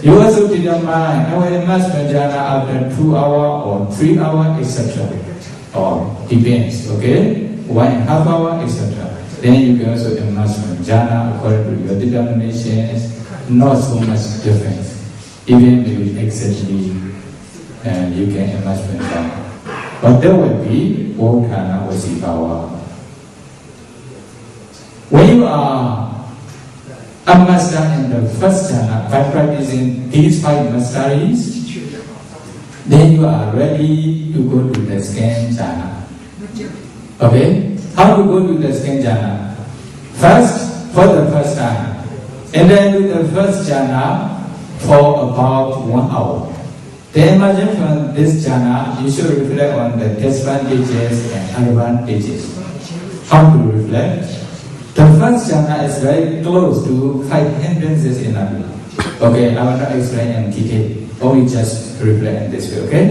You also determine, I will emerge from jhana after 2 hours or 3 hours, etc. Or depends, okay? 1.5 hours, etc. Then you can also emerge from jhana according to your determinations. Not so much difference. Even maybe exactly you can emerge from jhana. But there will be jhana power. When you are a master in the first jhana by practicing these 5 masteries, then you are ready to go to the second jhana. Okay? How to go to the second jhana? First, for the first time, and then do the first jhana for about 1 hour. Then imagine from this jhana, you should reflect on the disadvantages and advantages. How to reflect? The first jhana is very close to 5 hindrances in Abhidhamma. Okay, I will not explain in detail. Only just reflect in this way, okay?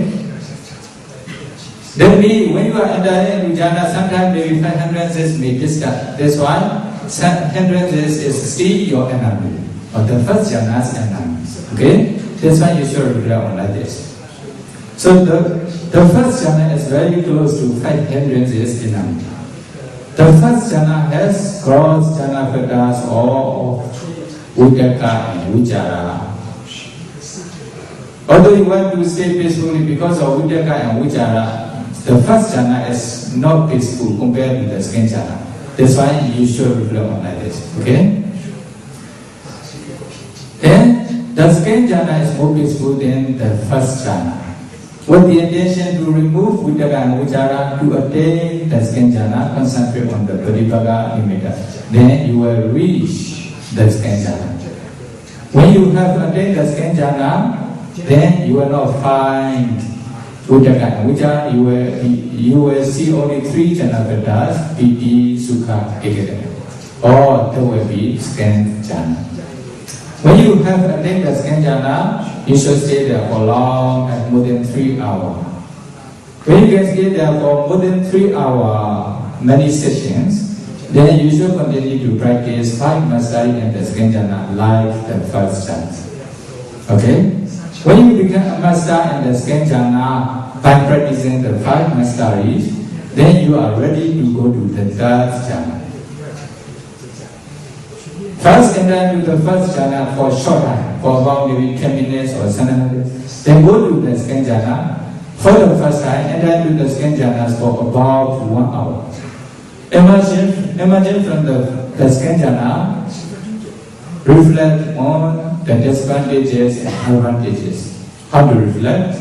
Then when you are entering into jhana, sometimes maybe 5 hindrances may disturb. That's why hindrances is still your enemy. Or the first jhana is enemy. Okay? That's why you should reflect on like this. So the first jhana is very close to 5 hindrances in Abhidhamma. The first jhana has cross jhana fetters or uddaka and ujjara. Although you want to stay peacefully because of uddaka and ujjara, the first jhana is not peaceful compared to the second jhana. That's why you should reflect on like this. Okay? Then the second jhana is more peaceful than the first jhana. With the intention to remove uddaka and ujjara to attain the second jhana, concentrate on the pratipagga nimitta. Then you will reach the second jhana. When you have attained the second jhana, then you will not find uddaka and ujjara. You will see only 3 jhana fetters: piti, sukha, ekatana. Or there will be second jhana. When you have attained the second jhana, you should stay there for long and more than 3 hours. When you can stay there for more than 3 hours, many sessions, then you should continue to practice 5 masteries in the second jhana like the first jhana. Okay? When you become a master in the second jhana by practicing the 5 masteries, then you are ready to go to the third jhana. First enter into the first jhana for short time, for about maybe 10 minutes or 7 minutes. Then go to the second jhana. For the first time, enter into the second jhana for about 1 hour. Imagine from the second jhana, reflect on the disadvantages and advantages. How to reflect?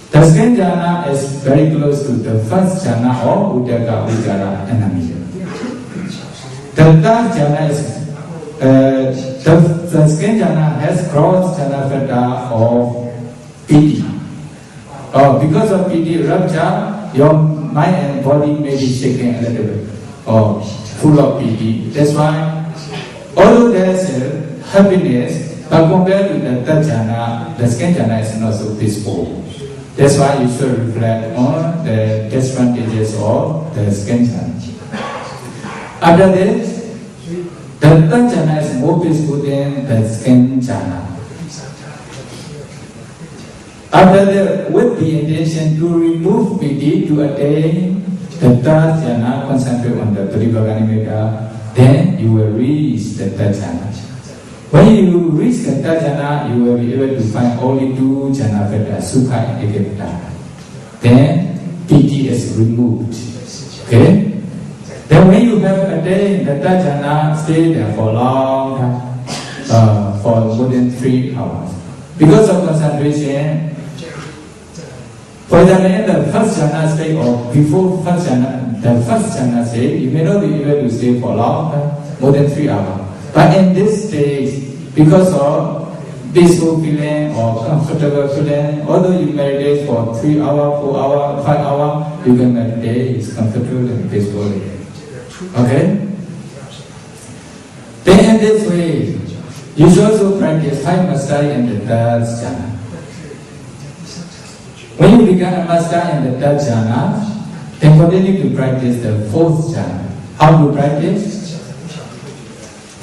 The second jhana is very close to the first jhana or uddaka, ujjara, enemy. The third jhana is the second jhana has cross jhana fetta of piti. Because of piti rupture, your mind and body may be shaking a little bit, or full of piti. That's why, although there is happiness, but compared to the third jhana, the second jhana is not so peaceful. That's why you should reflect on the disadvantages of the second jhana. After this, the third jhana is more peaceful than the second jhana. After that, with the intention to remove piti to attain the third jhana, concentrate on the pratipagga nimitta, then you will reach the third jhana. When you reach the third jhana, you will be able to find only 2 jhana fetters, sukha and ekatana. Then piti is removed. Okay? Then when you have attained the third jhana, stay there for a long time, for more than 3 hours. Because of concentration, for example, in the first jhana state or before first jhana, the first jhana state, you may not be able to stay for long, more than 3 hours. But in this stage, because of peaceful feeling or comfortable feeling, although you meditate for 3 hours, 4 hours, 5 hours, you can meditate, it's comfortable and peaceful. Okay? Then in this way, you should also practice high mastery in the third jhana. When you become a master in the third jhana, then continue to practice the fourth jhana. How to practice?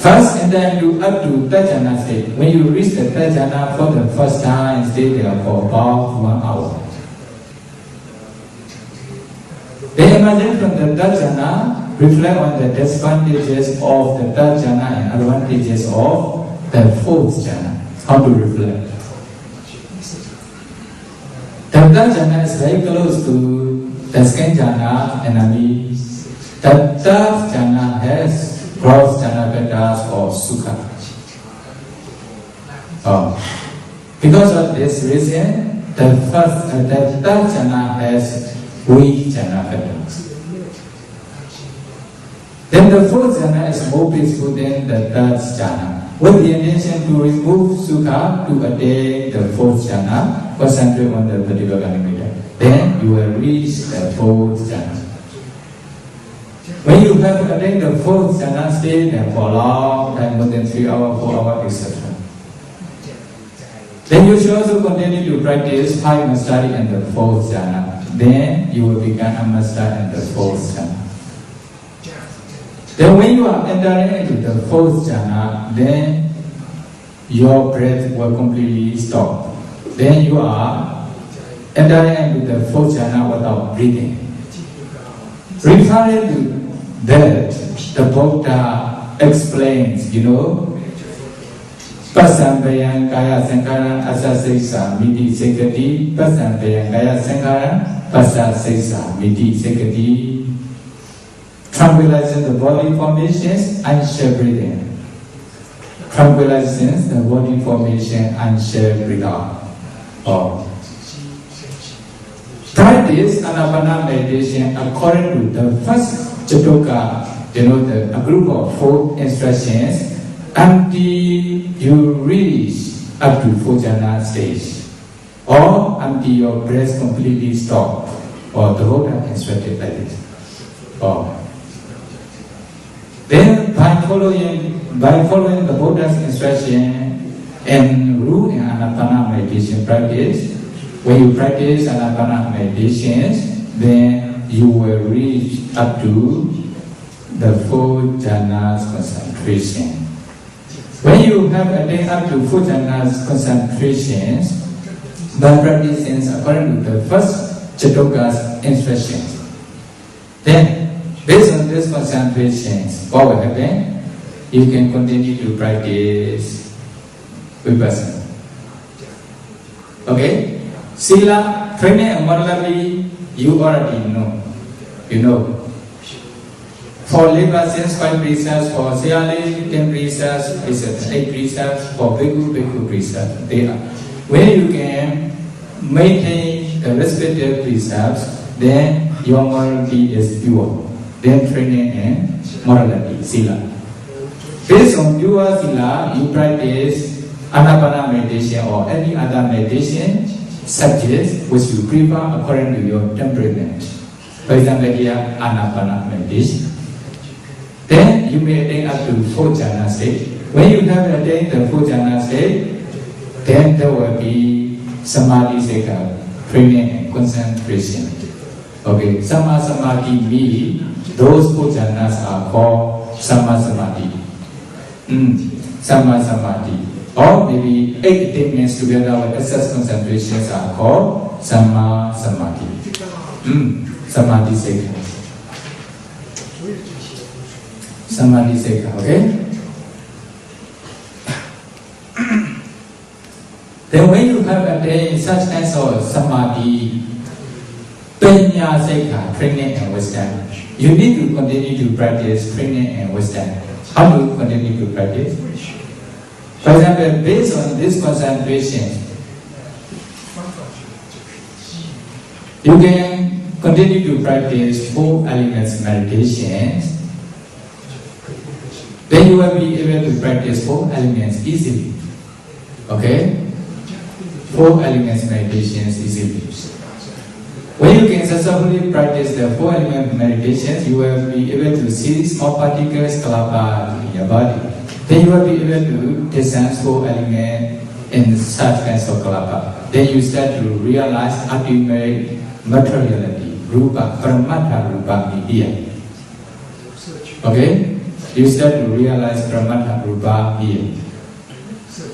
First, and then you up to third jhana state. When you reach the third jhana for the first time, stay there for about 1 hour. Then imagine from the third jhana, reflect on the disadvantages of the third jhana and advantages of the fourth jhana. How to reflect? The third jhana is very close to the second jhana enemy. The third jhana has gross jhana betas or sukha. Because of this reason, the third jhana has weak jhana betas. Then the fourth jhana is more peaceful than the third jhana. With the intention to remove sukha to attain the fourth jhana, concentrate on the Pratibhaganimita. Then you will reach the fourth jhana. When you have attained the fourth jhana, stay there for a long time, more than 3 hours, 4 hours, etc. Then you should also continue to practice high mastery in the fourth jhana. Then you will become a master in the fourth jhana. Then when you are entering into the fourth jhana, then your breath will completely stop. Then you are entering into the fourth jhana without breathing. Referring to that, the Buddha explains, Pasambayang kaya sankara asa seisa miti sekati, Pasambayang kaya sankara asa seisa miti sekati. Tranquilizing the body formations and shared breathing. Tranquilizing the body formation and shared breathing. Practice anapana meditation according to the first Chatoka, a group of 4 instructions until you reach up to 4 jhana stage, or until your breath completely stops, or the Buddha instructed like this. Then by following the Buddha's instruction and rule in anapana meditation practice, when you practice anapana meditations, then you will reach up to the 4 jhanas concentration. When you have attained up to 4 jhanas concentrations, by practicing according to the first Chatoka's instructions, then based on these concentrations, what will happen? You can continue to practice vipassana. Okay? Sila, training and morality, you already know. For lay persons, 5 precepts, for Siyali, 10 precepts, 8 precepts, for bhikkhu precepts. They are. When you can maintain the respective precepts, then your morality is pure. Then training and morality, sila. Based on pure sila, you practice anapana meditation or any other meditation subjects which you prefer according to your temperament. For example, here anapana meditation. Then you may attain up to 4 jhana state. When you have attained the 4 jhana state, then there will be samadhi sekha, training and concentration. Okay, sama samadhi means those 4 jhanas are called sama samadhi. Sama samadhi. Or maybe 8 attainments together with excess concentrations are called sama samadhi. Samadhi sekha. Samadhi sekha, okay? Then when you have attained such kinds of samadhi, panya sekha, training and wisdom, you need to continue to practice training and wisdom. How do you continue to practice? For example, based on this concentration, you can continue to practice 4 elements meditation. Then you will be able to practice 4 elements easily. Okay? 4 elements meditations easily. When you can successfully practice the 4 element meditations, you will be able to see small particles kalapa in your body. Then you will be able to discern 4 elements in such kinds of kalapa. Then you start to realize ultimate materiality, rupa, paramattha rupa here. Okay? You start to realize paramattha rupa here.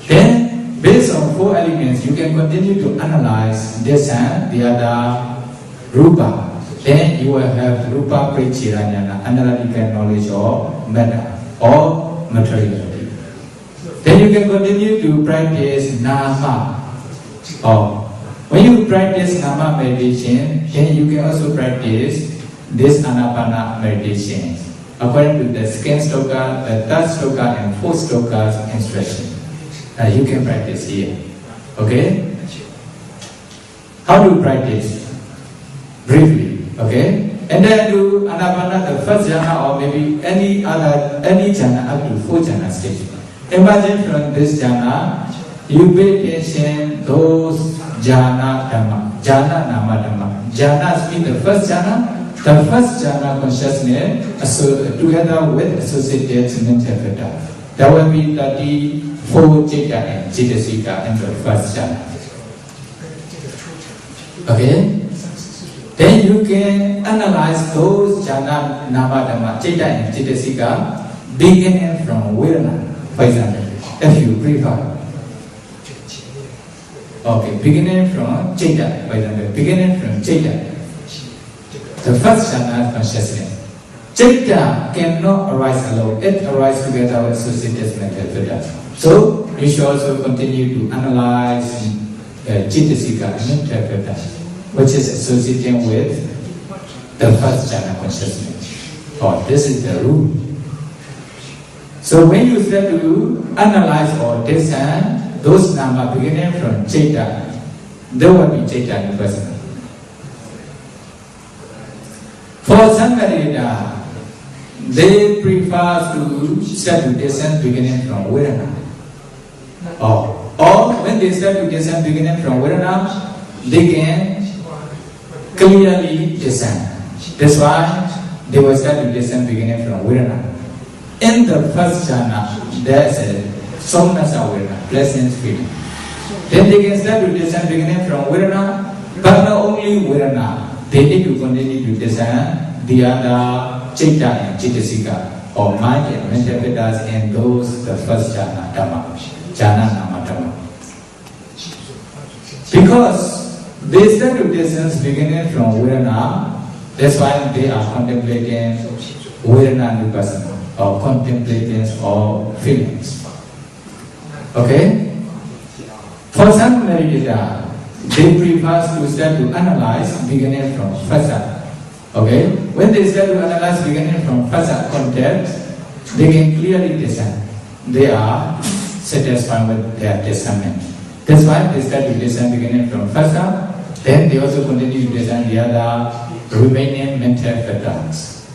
Then, based on 4 elements, you can continue to analyze this and the other rupa. Then you will have rupa pacchimāya, analytical knowledge of matter or materiality. Then you can continue to practice nama. When you practice nama meditation, then you can also practice this anapana meditation according to the second sloka, the third sloka, and fourth sloka's instruction. You can practice here. Okay? How to practice? Briefly. Okay? And then do anapana, the first jhana, or maybe any jhana up to 4 jhana stage. Imagine from this jhana, you pay attention those jhana dhamma, jhana nama dhamma. Jhana means the first jhana. The first jhana consciousness together with associated mental factor. There will be 34 citta and cittasika in the first jhana. Okay? Then you can analyze those jhana, nama, dhamma, citta and cittasika beginning from Vedana, for example, if you prefer. Okay, beginning from citta, for example, beginning from citta. The first jhana consciousness. Citta cannot arise alone, it arises together with associated mental factors. So, you should also continue to analyze cittasika, mental factors, which is associated with the first jhana consciousness. This is the rule. So, when you start to analyze or discern those nama beginning from citta, there will be citta vipassana. For some meditator, they prefer to start to discern beginning from Vedana. Or when they start to discern beginning from Vedana, they can clearly discern. That's why they will start to discern beginning from Vedana. In the first jhana, there is a somnasa Vedana, pleasant feeling. Then they can start to discern beginning from Vedana, but not only Vedana. They need to continue to discern the other citta and cittasika, or mind and mental factors, and those the first jhana dhamma, jhana nama dhamma. Because they start to discern beginning from Vedana, that's why they are contemplating Vedana vipassana, or contemplating or feelings. Okay? For some meditator, they prefer to start to analyze beginning from phasa. Okay? When they start to analyze beginning from phasa context, they can clearly discern. They are satisfied with their discernment. That's why they start to discern beginning from phasa. Then they also continue to discern the other remaining mental factors,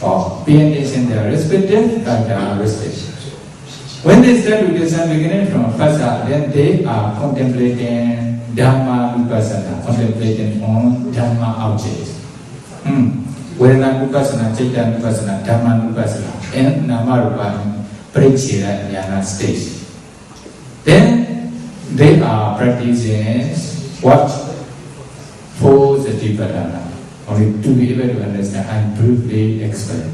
or pay attention their respective characteristics. When they start to discern beginning from phasa, then they are contemplating Dhamma vipassana, contemplating on Dhamma objects. Vedana vipassana, citta vipassana, Dhamma vipassana, and nama rupa pacchimāya stage. Then they are practicing what? 4 satipatthana. Only to be able to understand, I briefly explain.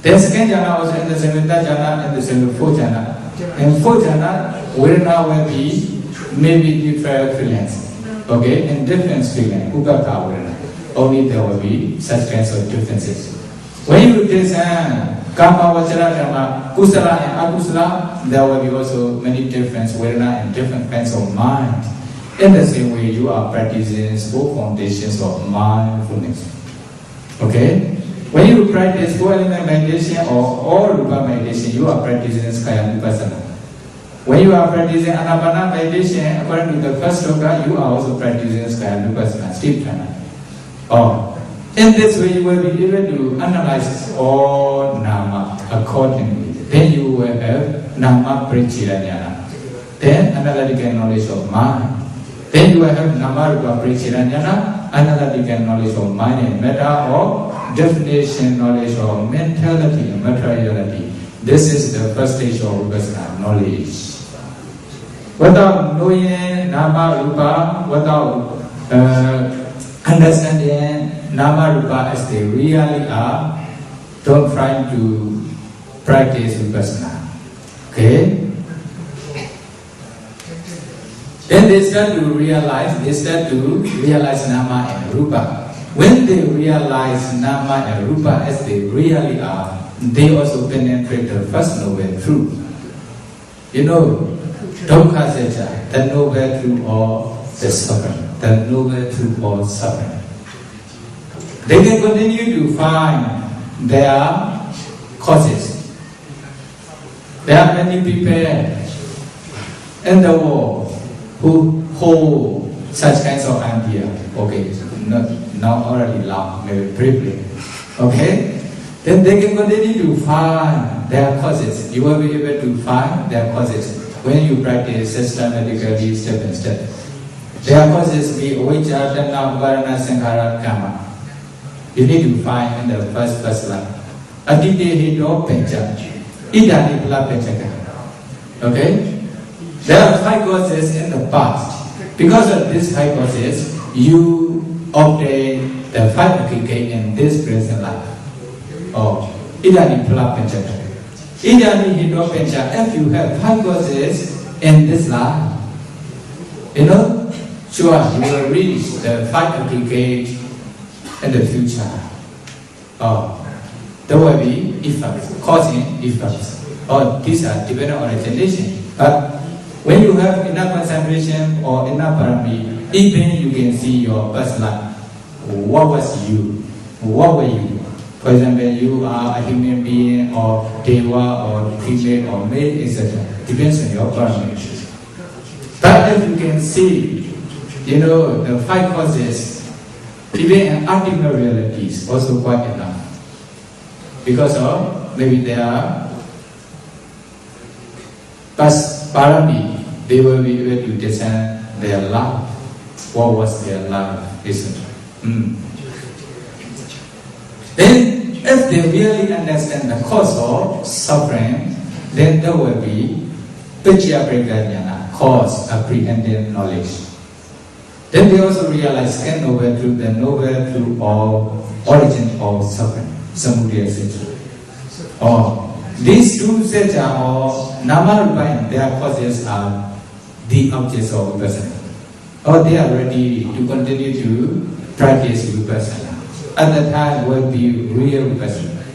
Then second jhana was in the seventh jhana and the 4th jhana. In 4th jhana, Vedana will be maybe neutral feelings, okay, and different feelings, upaka Vedana. Only there will be such kinds of differences. When you discern kama, vachara, dhamma, kusala and akusala, there will be also many different Vedana and different kinds of mind. In the same way, you are practicing 4 foundations of mindfulness. Okay? When you practice 4 element meditation or all rupa meditation, you are practicing skaya vipassana. When you are practicing anapana meditation, according to the first sloka, you are also practicing skayānupassana, sleep jhāna. In this way, you will be able to analyze all nama accordingly. Then you will have nama parichiranyana. Then analytical knowledge of mind. Then you will have nama rupa parichiranyana, analytical knowledge of mind and matter, or definition knowledge of mentality and materiality. This is the first stage of vipassana knowledge. Without knowing nama rupa, without understanding nama rupa as they really are, don't try to practice vipassana. Okay? Then they start to realize nama and rupa. When they realize nama and rupa as they really are, they also penetrate the first noble truth. You know, dukkha satya, the noble truth of the suffering. The noble truth of suffering. They can continue to find their causes. There are many people in the world who hold such kinds of idea. Okay, now already long, maybe briefly. Okay? Then they can continue to find their causes. You will be able to find their causes when you practice systematically, step by step. Their causes be avijja, tanha, uparana, sankhara, karma. You need to find in the first line. Adite hito pencha. Idani pala penchaka. Okay? There are 5 causes in the past. Because of these 5 causes, you obtain the 5 aggregate in this present life. Idani pala penchaka. Idani hito pencha. If you have 5 causes in this life, you know, sure, you will reach the 5 aggregate in the future. There will be effects, causing effects. These are dependent on origination. But when you have enough concentration or enough parami, even you can see your past life. What was you? What were you? For example, you are a human being or deva or female or male, etc. Depends on your parami. But if you can see, you know, the 5 causes, even in ultimate reality is also quite enough. Because of maybe they are past parami, they will be able to discern their life. What was their life, isn't it? Then, if they really understand the cause of suffering, then there will be pacchimāya, cause, apprehended knowledge. Then they also realize the noble truth of origin of suffering, samudaya satya. These 2 satya or nama rupa and their causes are the objects of vipassana. They are ready to continue to practice vipassana. At the time will be real vipassana.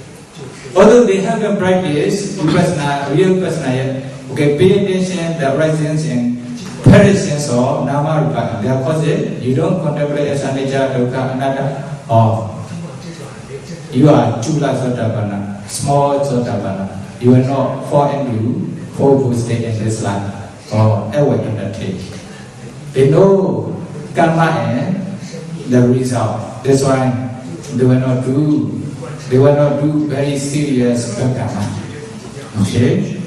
Although they haven't practiced vipassana, real vipassana, okay, pay attention the risings and perishes of nama rupa, their causes, you don't contemplate as anicca, dukkha, anatta, you are chula sotapanna, small sotapanna. You will not fall into 4 state in this life or ever undertake. They know karma and the result. That's why they will not do very serious karma. Okay?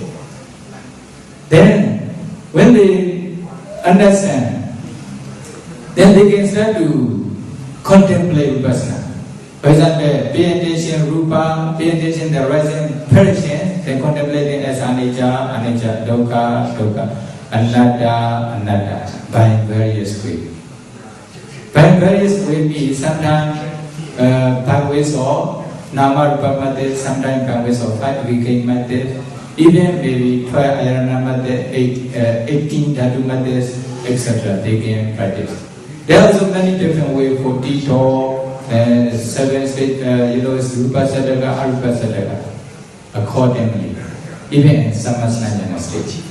Then when they understand, then they can start to contemplate vipassana. For example, pay attention rupa, pay attention the rising perishing, then contemplating as anicca, dukkha, anatta, by various ways. By various ways means sometimes by ways of nama rupa method, sometimes by ways of 5 aggregate method, even maybe 12 ayana method, 18 dhatu methods, etc. They can practice. There are also many different ways for detour, 7 state, rupa sadhaka, arupa sadhaka, accordingly, even in samasana state.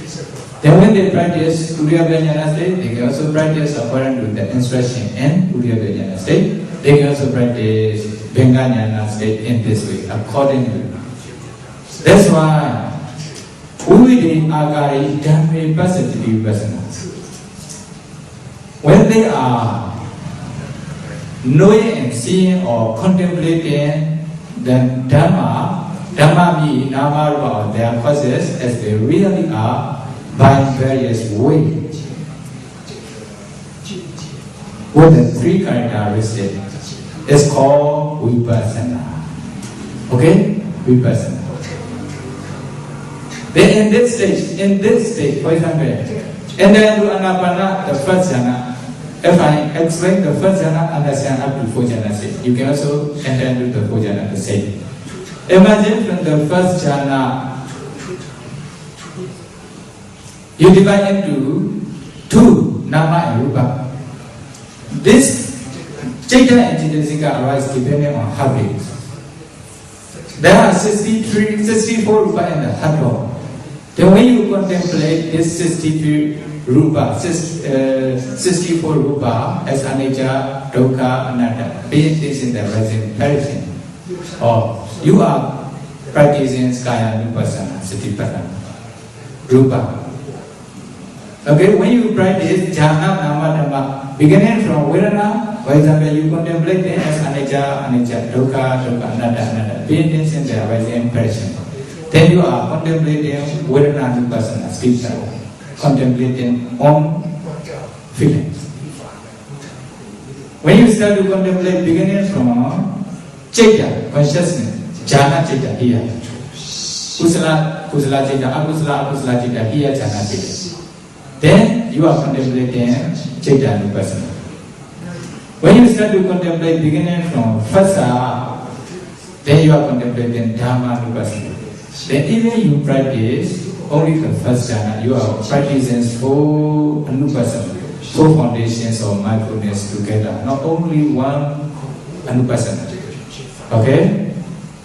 Then when they practice uparimāya state, they can also practice according to the instruction in uparimāya state. They can also practice bhangāyana state in this way, accordingly. That's why Uvidi agari dhammi pasati vipassana. When they are knowing and seeing or contemplating the Dhamma means nama rupa or their causes as they really are by various ways. With the three characteristics is called vipassana. Okay? Vipassana. Then in this stage, for example, and then to anapana, the first jhana. If I explain the first jhana, understand up to 4 jhana stage. You can also enter into the 4 jhana the same. Imagine from the first jhana, you divide into 2, nama and rupa. This chaitanya and citasika arise depending on habits. There are 64 rupa in the heart. Then when you contemplate this 63 rupa, 64 rupa as anicca, dukkha, anatta, being this in the present person, or you are practicing skaya vipassana, satipatthana, rupa. Okay, when you practice jhāna, nama, dhamma, beginning from vedana, for example, you contemplate them as anicca, dukkha, anatta, being this in the present person. Then you are contemplating vedana vipassana, spiritual, contemplating on feelings. When you start to contemplate, beginning from citta, consciousness, jhana citta here, kusala citta, akusala citta here, jhana citta. Then you are contemplating citta vipassana. When you start to contemplate, beginning from phassa, then you are contemplating dhamma vipassana. Then even you practice only the first jhana, you are practicing 4 anupassana, 4 foundations of mindfulness together, not only one anupassana. Okay?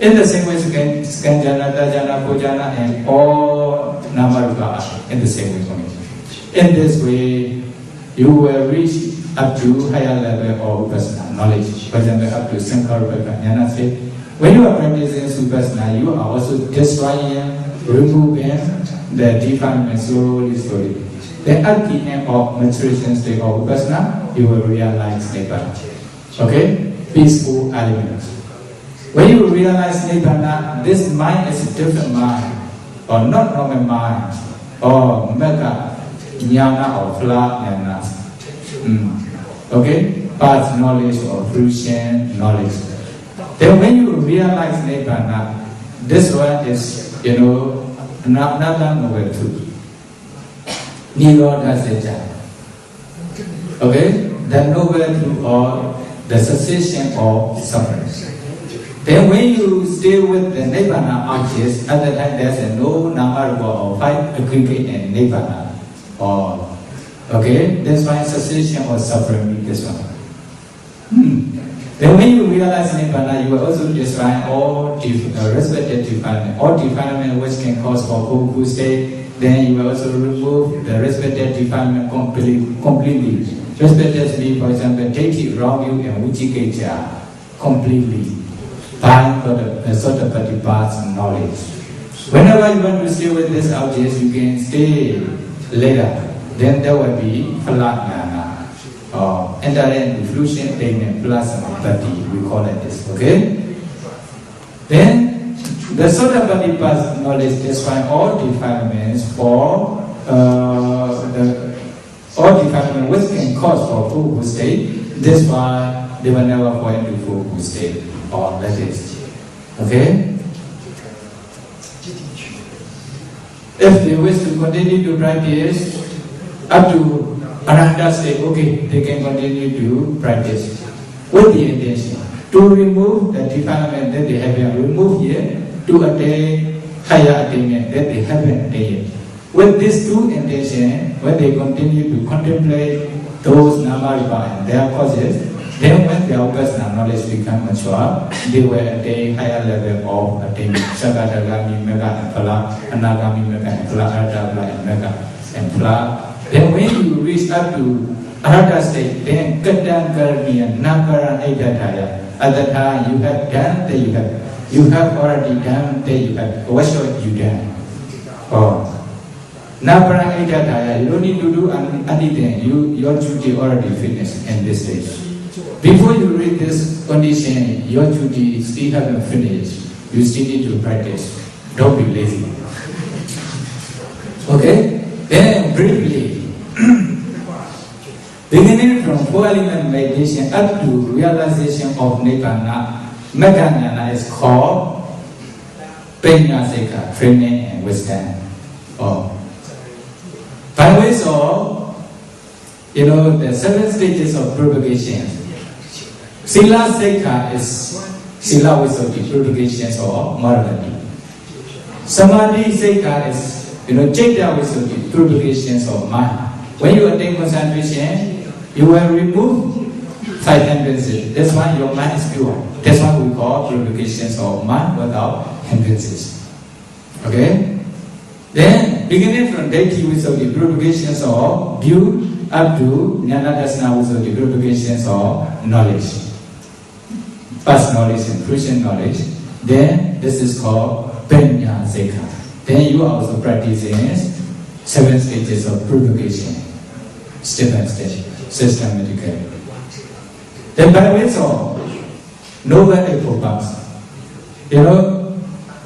In the same way, second jhana, third jhana, fourth jhana, and all namarupa in the same way. In this way, you will reach up to higher level of vipassana knowledge. For example, up to Sankara Jnana state. When you are practicing vipassana, you are also destroying, removing the defilement slowly. Then at the end of maturation state of vipassana, you will realize nibbana. Okay? Peaceful element. When you realize nibbana, this mind is a different mind, or not normal mind, or mega jhāna or flat jhāna. Okay? Past knowledge or fruition knowledge. Then when you realize nibbana, this one is, another noble truth. Nirodha Satya. Okay? The noble truth or the cessation of suffering. Then when you stay with the nibbana objects, at the time there's no number or 5 aggregate in nibbana. Okay? That's why cessation of suffering is this one. Then when you realize nibbana, you will also destroy all respected defilement. All defilement which can cause for who state, then you will also remove the respected defilement completely. Respected means, for example, deity, wrong view, and vicikicca completely. By the sort of paths knowledge. Whenever you want to stay with this object, you can stay later. Then there will be flat jhana. Entering diffusion payment plus 30, we call it this, okay? Then the Sotapatti path knowledge describes all defilements for all defilements which can cause for full state. This why they will never fall into full state or that is, okay? If they wish to continue to practice up to Arahanta state, okay, they can continue to practice with the intention to remove the defilement that they haven't removed yet, to attain higher attainment that they haven't attained yet. With these 2 intentions, when they continue to contemplate those nama-rupa and their causes, then when their vipassana knowledge becomes mature, they will attain higher level of attainment. Sagadagami, mega, and phala, anagami, mega, and phala, arhatha, and mega, and phala. Then when you reach up to arhatha state, then kaddam karniya, nakaran aidataya. At that time you have done that you have already done that you have. What should you done? Oh. You don't need to do anything. Your duty already finished in this stage. Before you reach this condition, your duty still haven't finished. You still need to practice. Don't be lazy. Okay? Then briefly, beginning from four-element meditation up to realization of Nibbana, Megha is called Pacchimāya, training and wisdom. By ways of, the 7 stages of purification. Sila Sekha is Sila Visuddhi, purifications of morality. Samadhi Sekha is, Citta Visuddhi, purifications of mind. When you attain concentration, you will remove 5 hindrances. That's why your mind is pure. That's why we call purifications of mind without hindrances. Okay? Then, beginning from directio of the purifications of view up to jhāna dasana of the purifications of knowledge, past knowledge and present knowledge, then this is called pacchimāya. Then you are also practicing 7 stages of purification, step by step, systematically. Then by ways of noble efforts,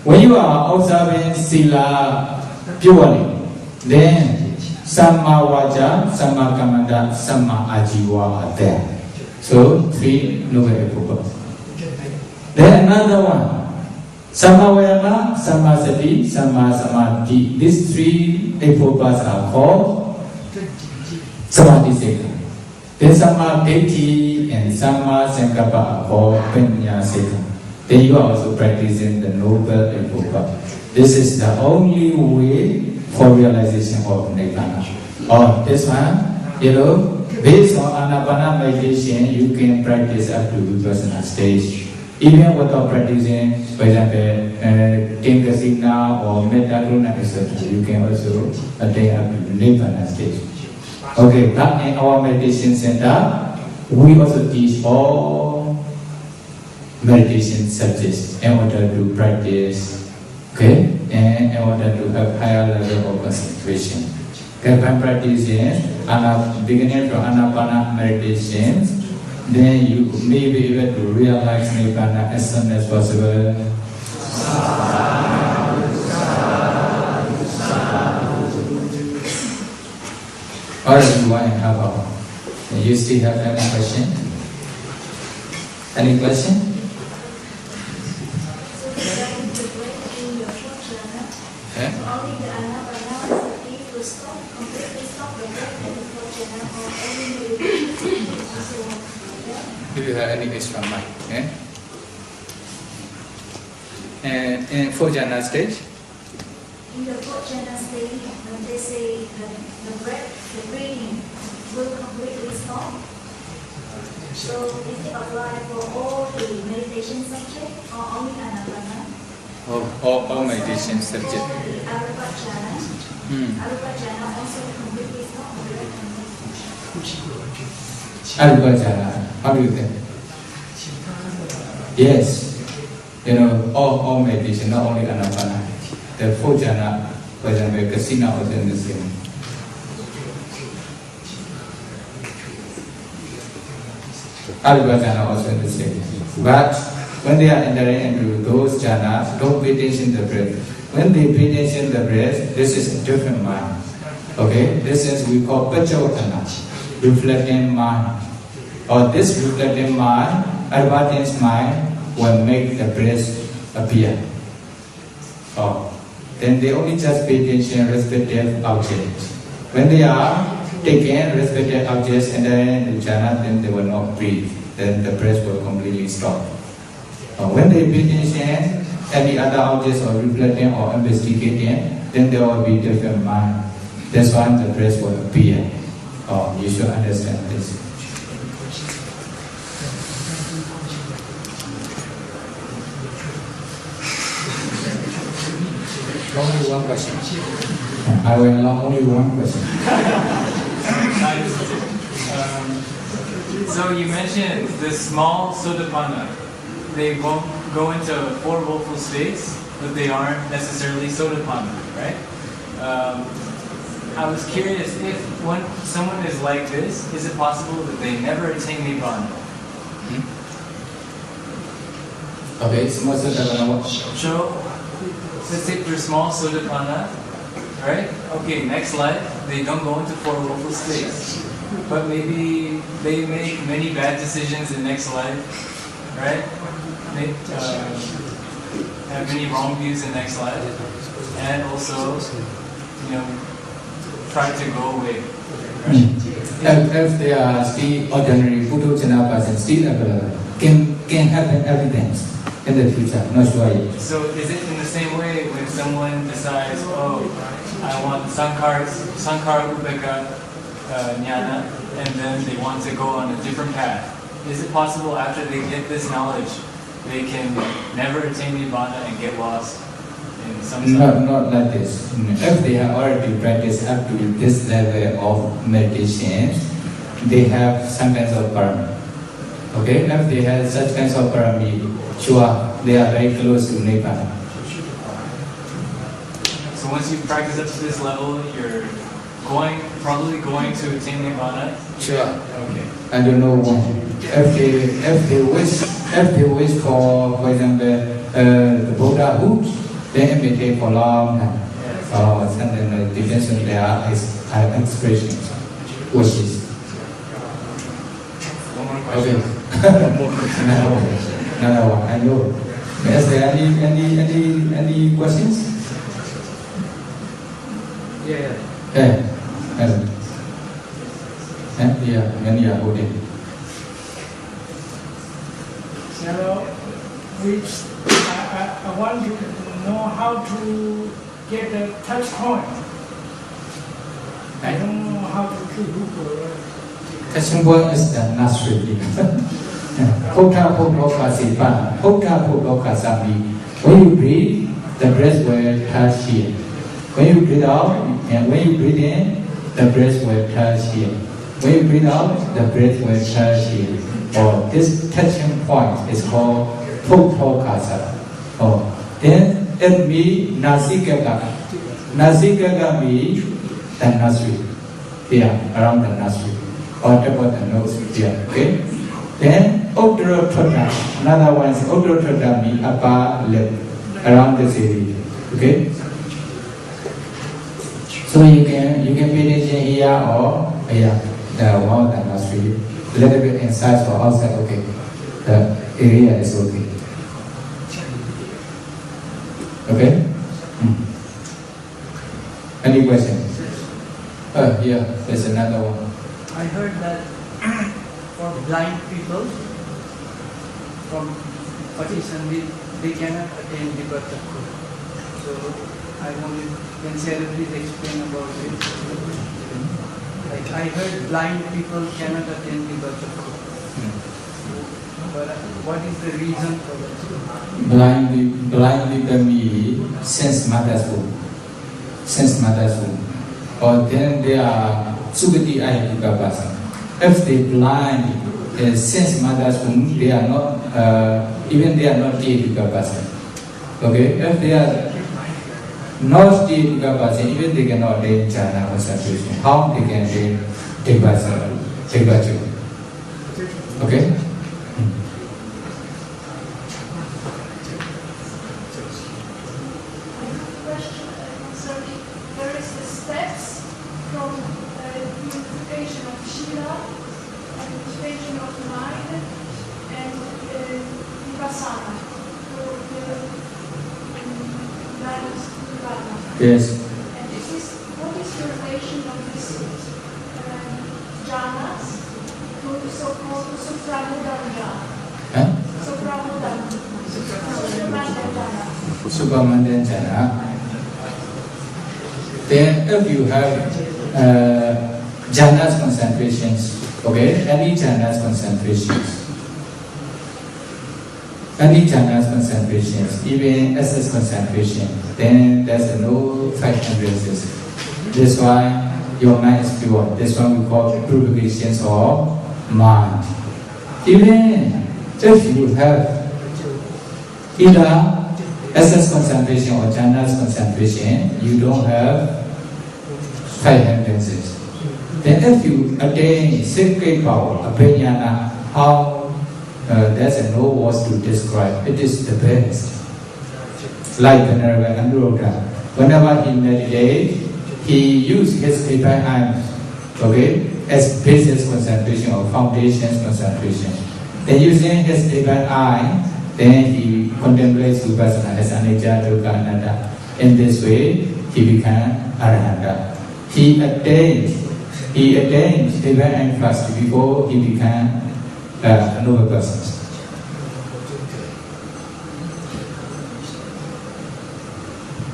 when you are observing sila purely, then Samma Vaca, Samma Kammanta, Samma Ajiva are there. So 3 noble efforts. Then another one, Samma Vayama, Samma Sati, Samma Samadhi. These 3 efforts are called Samadhi Sekha. Then Samma Ditti and Samma Sankappa are called Pacchimāya Sekha. Then you are also practicing the noble effort. This is the only way for realization of Nibbana. This one, based on Anapana meditation, you can practice up to Vipassana stage. Even without practicing, for example, kasina or metta, karuna, etc., you can also attain up to Nibbana stage. Okay, but in our meditation center, we also teach all meditation subjects in order to practice, okay, and in order to have higher level of concentration. Okay, by practicing, beginning from Anapana meditation, then you may be able to realize Nibbana as soon as possible. Alright, 1.5 hours. You still have any question? Any question? Do you have any extra mind? And in 4th jhana stage? In the 4th jhana stage, they say the breath, the breathing will completely stop. So is it apply for all the meditation subjects or only Anapana? All meditation subjects. The Arupa jhana. Arupa jhana also completely stop. Arupa jhana. How do you think? Yes. All meditation, not only Anapana. The 4th jhana, for example, kasina also in the same. Arupa jhana also in the same. But when they are entering into those jhanas, don't pay attention to the breath. When they pay attention to the breath, this is a different mind. Okay? This is we call pacchimāya, reflecting mind. Or this reflecting mind, advertised mind, will make the breath appear. Then they only just pay attention to respective objects. When they are taking respective objects and then the jhana, then they will not breathe. Then the breath will completely stop. When they pay attention any other objects or reflecting or investigating, then there will be different mind. That's why the breath will appear. You should understand this. Only one question. I will allow only one question. So you mentioned the small sotapanna. They won't go into 4 willful states, but they aren't necessarily sotapanna, right? I was curious if when someone is like this, is it possible that they never attain Nibbana? Okay, small Sotapanna. So, let's say for small Sotapanna, right? Okay, next life, they don't go into four willful states. But maybe they make many bad decisions in next life, right? They have many wrong views in next life. And also, try to go away. Right? If they are still ordinary Puddhajana person, still available, can happen everything in the future, not sure yet. So is it in the same way when someone decides, oh, I want Sankara Upeka jhāna, and then they want to go on a different path? Is it possible after they get this knowledge, they can never attain Nibbana and get lost in some Not like this. If they have already practiced up to this level of meditation, they have some kinds of parami. Okay? If they have such kinds of parami, sure, they are very close to Nibbana. So once you practice up to this level, you're probably going to attain Nibbana? Sure. Okay. I don't know when. If they wish for example, the Buddhahood, then it may take for a long time. Or something that depends on their expressions, wishes. One more Okay. question. Another one. I know. Is there any questions? Yeah. Yeah, when you are holding. Hello, which I want to know how to get the touch point. I don't know how to keep Google. Touching point is the nursery. When you breathe, the breath will touch here. When you breathe out, and when you breathe in, the breath will touch here. When you breathe out, the breath will touch here. Or this touching point is called puratthimāya. Then it means nasikaka. Nasikaka means the nostril. Here, around the nostril. Or about the nose here. Okay? Then uttarāya. Another one is uttarāya means upper lip. Around this area. Okay? So you can pay attention here or here. The one that nostril. A little bit inside or outside, okay. The area is okay. Okay? Any question? Yeah, there's another one. I heard that for blind people from Pakistan, they cannot attain the dakkhināya. So I wanted, can Sarah please explain about it? Like I heard blind people cannot attain the dakkhināya. But what is the reason for that? Blind people mean sense mother's womb. Sense mother's womb. Or then they are sugati ayika person. If they blind sense mother's womb, they are not even they are not ayika person. Okay? If they are not ayika person, even they cannot attain jhāna concentration. How they can attain dakkhināya? Okay? Yes. And what is the relation of these jhanas to the so-called supramudana jhana? Supramudana. Supramudana jhana. Then if you have jhanas concentrations, okay, any jhanas concentrations, even SS concentration, then there's no fight and resist. That's why your mind is pure. That's why we call purifications of mind. Even if you have either SS concentration or jhanas concentration, you don't have 5 hindrances. Then if you attain sacred power, uparimāya, how there's no words to describe. It is the best. Like Venerable Anuruddha, whenever he meditates, he uses his divine eyes, okay, as basis concentration or foundation concentration. Then using his divine eye, then he contemplates vipassana as anicca, dukkha, anatta. In this way, he becomes arahanta. He attains divine eye first before he becomes a noble person.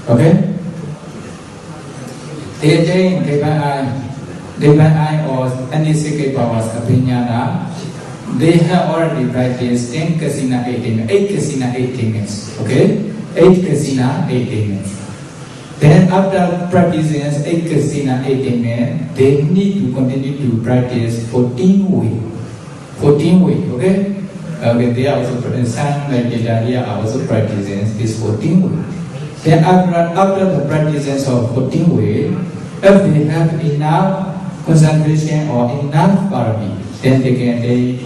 Okay? They attain divine eye or any sacred powers, uparimāya. They have already practiced 10 kasina, 8 kasina, 8 minutes. Okay? 8 kasina, 8 minutes. Then after practicing 8 kasina, 8 minutes, they need to continue to practice 14 weeks. 14 weeks, okay? Okay, they are also practicing, some like Jhāna are also practicing this 14 weeks. Then after the practices of 14 weeks, if they have enough concentration or enough parami, then they can take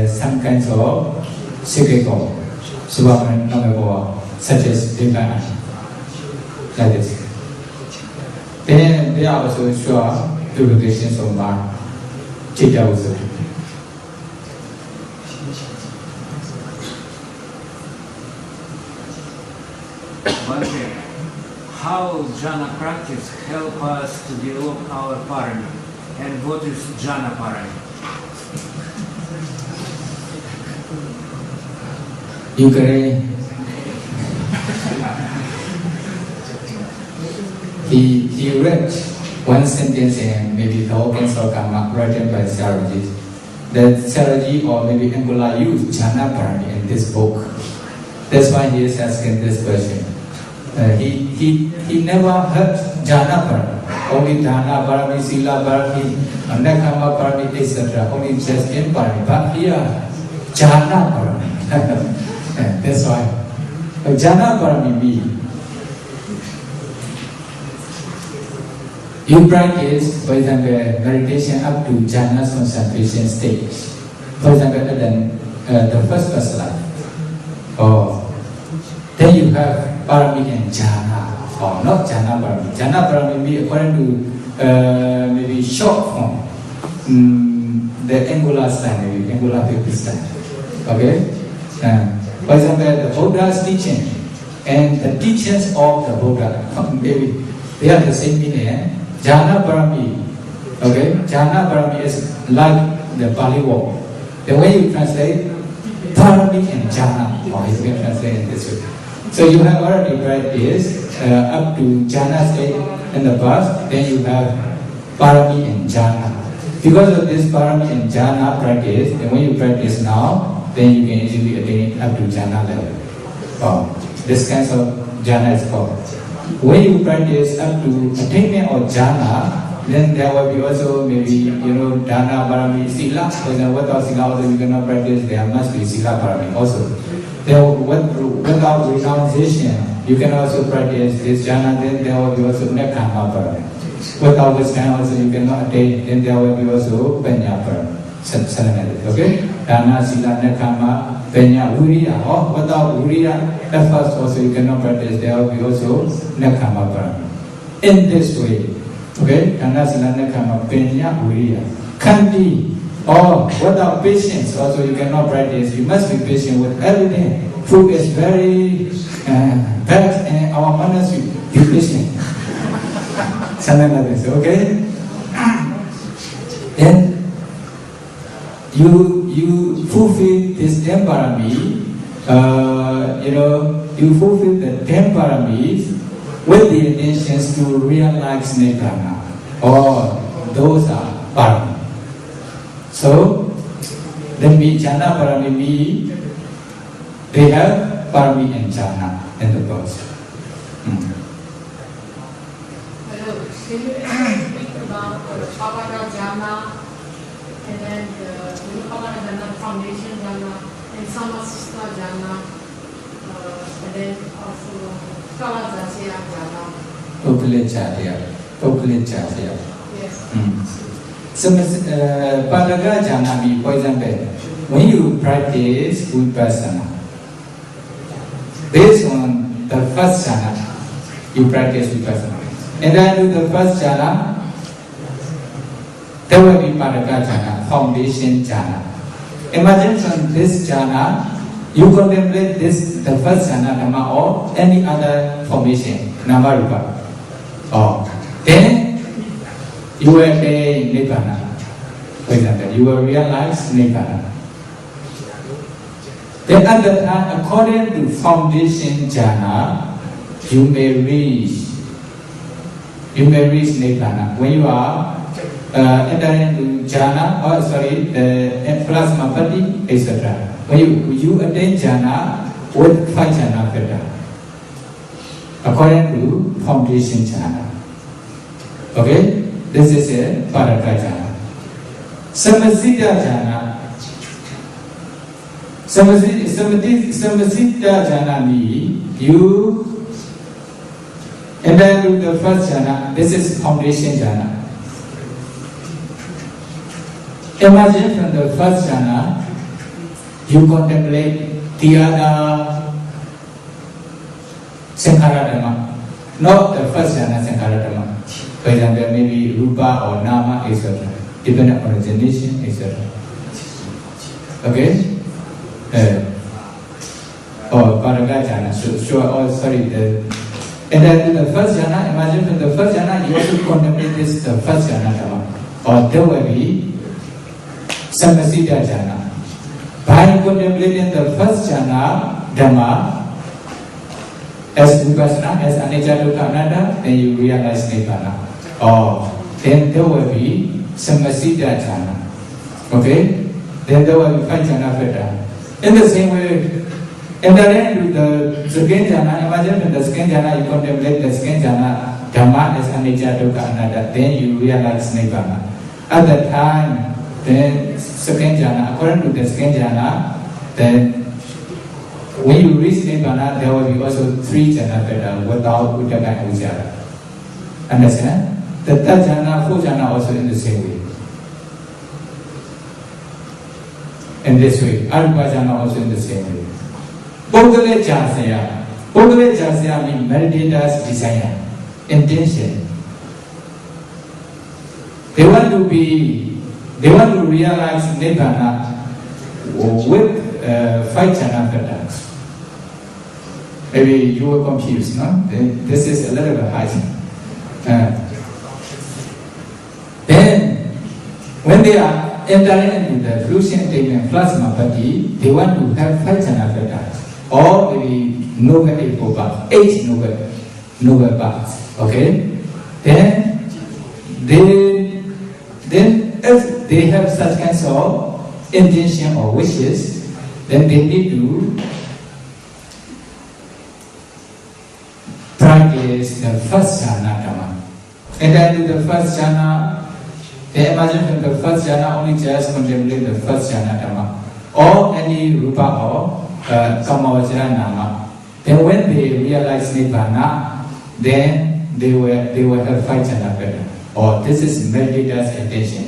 some kinds of secret power, such as divine, like this. Then they are also sure purifications of mind, chitta also. How jhana practice help us to develop our parami, and what is jhana parami? You can he read one sentence and maybe the organs of karma written by Saraji. That Saraji or maybe Angola used jhana parami in this book. That's why he is asking this question. He never heard jhana parami, only dana parami, sila parami, dakkhināya parami, etc. Only just in parami, but here jhana parami. That's why jhana parami means you practice, for example, meditation up to jhana concentration stage. For example, the first life, or then you have parami and jhana, or not jhana parami. Jhana parami be according to maybe short form, the Angular style, maybe Angular paper style. Okay? For example, the Buddha's teaching and the teachings of the Buddha, maybe they are the same meaning. Jhana parami, okay? Jhana parami is like the Pali word. The way you translate parami and jhana, or you can translate in this way. So you have already practiced up to jhana state in the past, then you have parami and jhana. Because of this parami and jhana practice, and when you practice now, then you can easily attain up to jhana level. This kind of jhana is called. When you practice up to attainment of jhana, then there will be also maybe, dana, parami, sila. For example, without sila also you cannot practice, there must be sila parami also. Then without renunciation, you can also practice this jhana, then there will be also dakkhināya parami. Without this kind also you cannot attain, then there will be also pacchimāya parami. Okay? Dana, sila, dakkhināya, pacchimāya, viriya. Or without viriya, at first also you cannot practice, there will be also dakkhināya parami. In this way, okay? Dana, sila, dakkhināya, pacchimāya, viriya. Khanti, or without patience also you cannot practice. You must be patient with everything. Food is very bad and our manners will be patient. Something like this, okay? Then you fulfill this 10 parami, you fulfill the 10 paramis with the intentions to realize nibbana, or those are parami. So, the jhana parami, they have parami and jhana in the past. Hello, can you speak about Pavana jhana, and then the Pavana jhana, foundation jhana, and Samasista jhana, and then also Kalajasya jhana? Uparimāya. Pukkale jhāna. Yes. Padaka jhāna, for example, when you practice vipassana, based on the first jhāna, you practice vipassana. And then do the first jhāna, there will be padaka jhāna, foundation jhāna. Imagine from this jhāna, you contemplate this, the first jhāna dhamma or any other formation, nama rupa. Then you will attain nibbana. For example, you will realize nibbana. Then at the time, according to foundation jhana, you may reach nibbana. When you are entering into jhana, the plasma pati, etc. When you attain jhana with 5 jhana better, according to foundation jhana. Okay, this is a padaka jhana. Samasita jhana. Samasita jhana means you enter into the first jhana. This is foundation jhana. Imagine from the first jhana, you contemplate the other sankhara dhamma, not the first jhana sankhara dhamma. For example, maybe rupa or nama, etc. Depending on origination, etc. Okay? Or padaka jhana. And then the first jhana, imagine from the first jhana, you also contemplate this, the first jhana dhamma. Or there will be samasita jhana. By contemplating the first jhana dhamma, as vipassana, as anicca dukkha anatta, then you realize nibbana. Then there will be samasita jhana. Okay? Then there will be 5 jhana better. In the same way, entering into the second jhana, imagine in the second jhana you contemplate the second jhana dhamma as anicca dukkha anatta, then you realize nibbana. At that time, then second jhana, according to the second jhana, then when you reach nibbana, there will be also 3 jhana better without uttarāya and jhāna. Understand? The third jhana, 4th jhana also in the same way. In this way, arupa jhana also in the same way. Pukkale jhāna. Pukkale jhāna means meditator's desire, intention. They want to realize nibbana with 5 jhana patterns. Maybe you were confused, no? This is a little bit high. Then, when they are entering into the fruition statement plasma pati, they want to have 5 jhana patterns. Or maybe noble 8 paths, 8 noble paths. Okay? Then if they have such kinds of intention or wishes, then they need to practice the first jhana dhamma. And then the first jhana, they imagine from the first jhana only just contemplate the first jhana dhamma, or any rupa or kamavajara nama. Then when they realize nibbana, then they will have 5 jhana better. Or this is meditator's intention.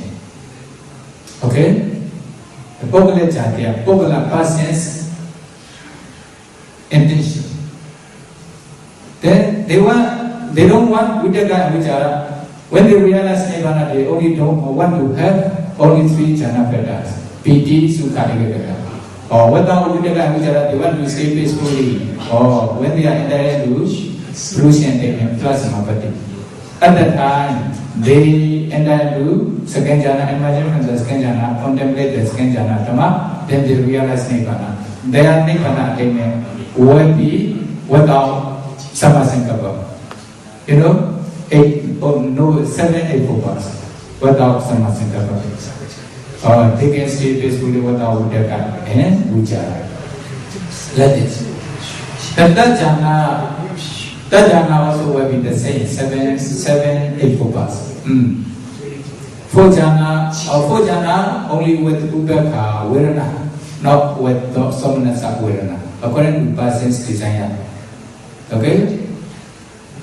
Okay? The Pukkale jhāna, Pukkala person's intention. Then they don't want uttarāya and vichara. When they realize nibbana, they only don't want to have only 3 jhana patterns. Piti, sukha, ekagata. Or without uttarāya and vichara, they want to stay peacefully. Or when they are entering into fruition statement plasma pati. At that time, they enter into second jhana, imagine from the second jhana, contemplate the second jhana dhamma, then they realize nibbana. Their nibbana attainment will be without samasankappa. You know, 7, 8 focus without samasankappa. They can stay peacefully without uttarāya and vichara. Like this. That jhana also will be the same, 7, 8 focus. 4 jhana only with upekha vedana, not with somanasa vedana, according to person's desire. Okay?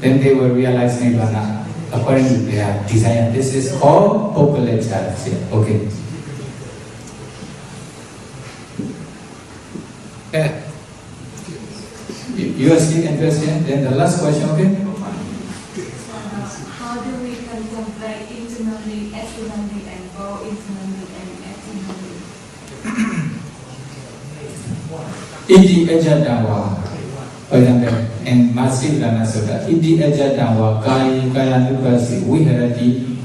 Then they will realize nibbana. according to their desire. This is all popular charts here. Okay. You are still interested? Then the last question, okay? How do we contemplate internally, externally, and both internally and externally? Iti ejadawa. For example, in Masivana Sutta, iti ejadawa kaya nupasi viharati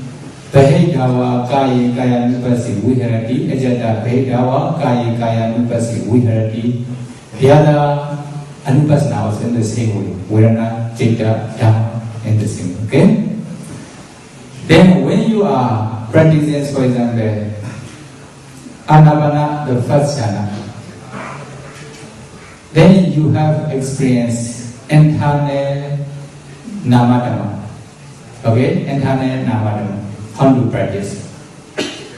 Bahedawa kaya nupasi viharati ejada bahedawa kaya nupasi viharati. The other anupasana was in the same way. Vedana, Citta, Dhamma in the same way. Okay? Then when you are practicing, for example, Anapana, the first jhana, then you have experienced internal namadhamma. Okay? Internal namadhamma. How to practice.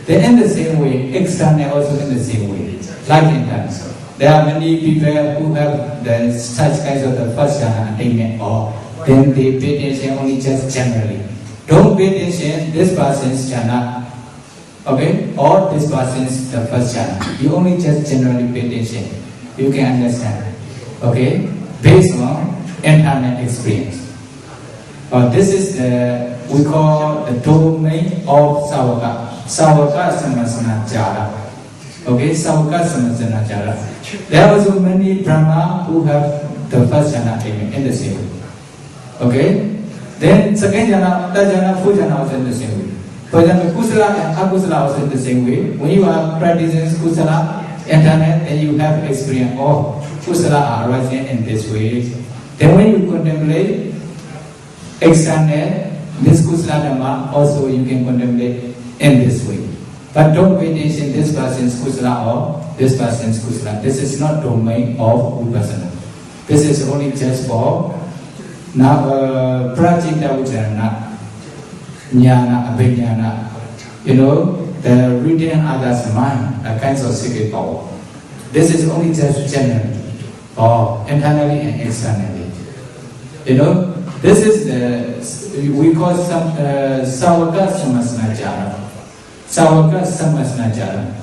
Then in the same way, external also in the same way. Like internal. There are many people who have the such kinds of the first jhana attainment, or then they pay attention only just generally. Don't pay attention this person's jhana, okay, or this person's the first jhana. You only just generally pay attention. You can understand, okay, based on internal experience. This is the we call the domain of Savaka. Savaka Samasana Jhana. Okay, Savaka Samasana Jhana. There are also many Brahma who have the first jhana attainment in the same way. Okay? Then second jhana, third jhana, fourth jhana also in the same way. For example, Kusala and Akusala also in the same way. When you are practicing Kusala internal, then you have experience of Kusala are arising in this way. Then when you contemplate external, this Kusala Dhamma also you can contemplate in this way. But don't pay attention this person's Kusala or this person's Kusala. This is not domain of Vipassana. This is only just for now Prajita Vijnana, Jnana, Abhignana. You know, the reading others' mind, a kind of secret power. This is only just generally, or internally and externally. You know, this is the, we call some Savaka Samasana Jhana. Savaka Samasana Jhana.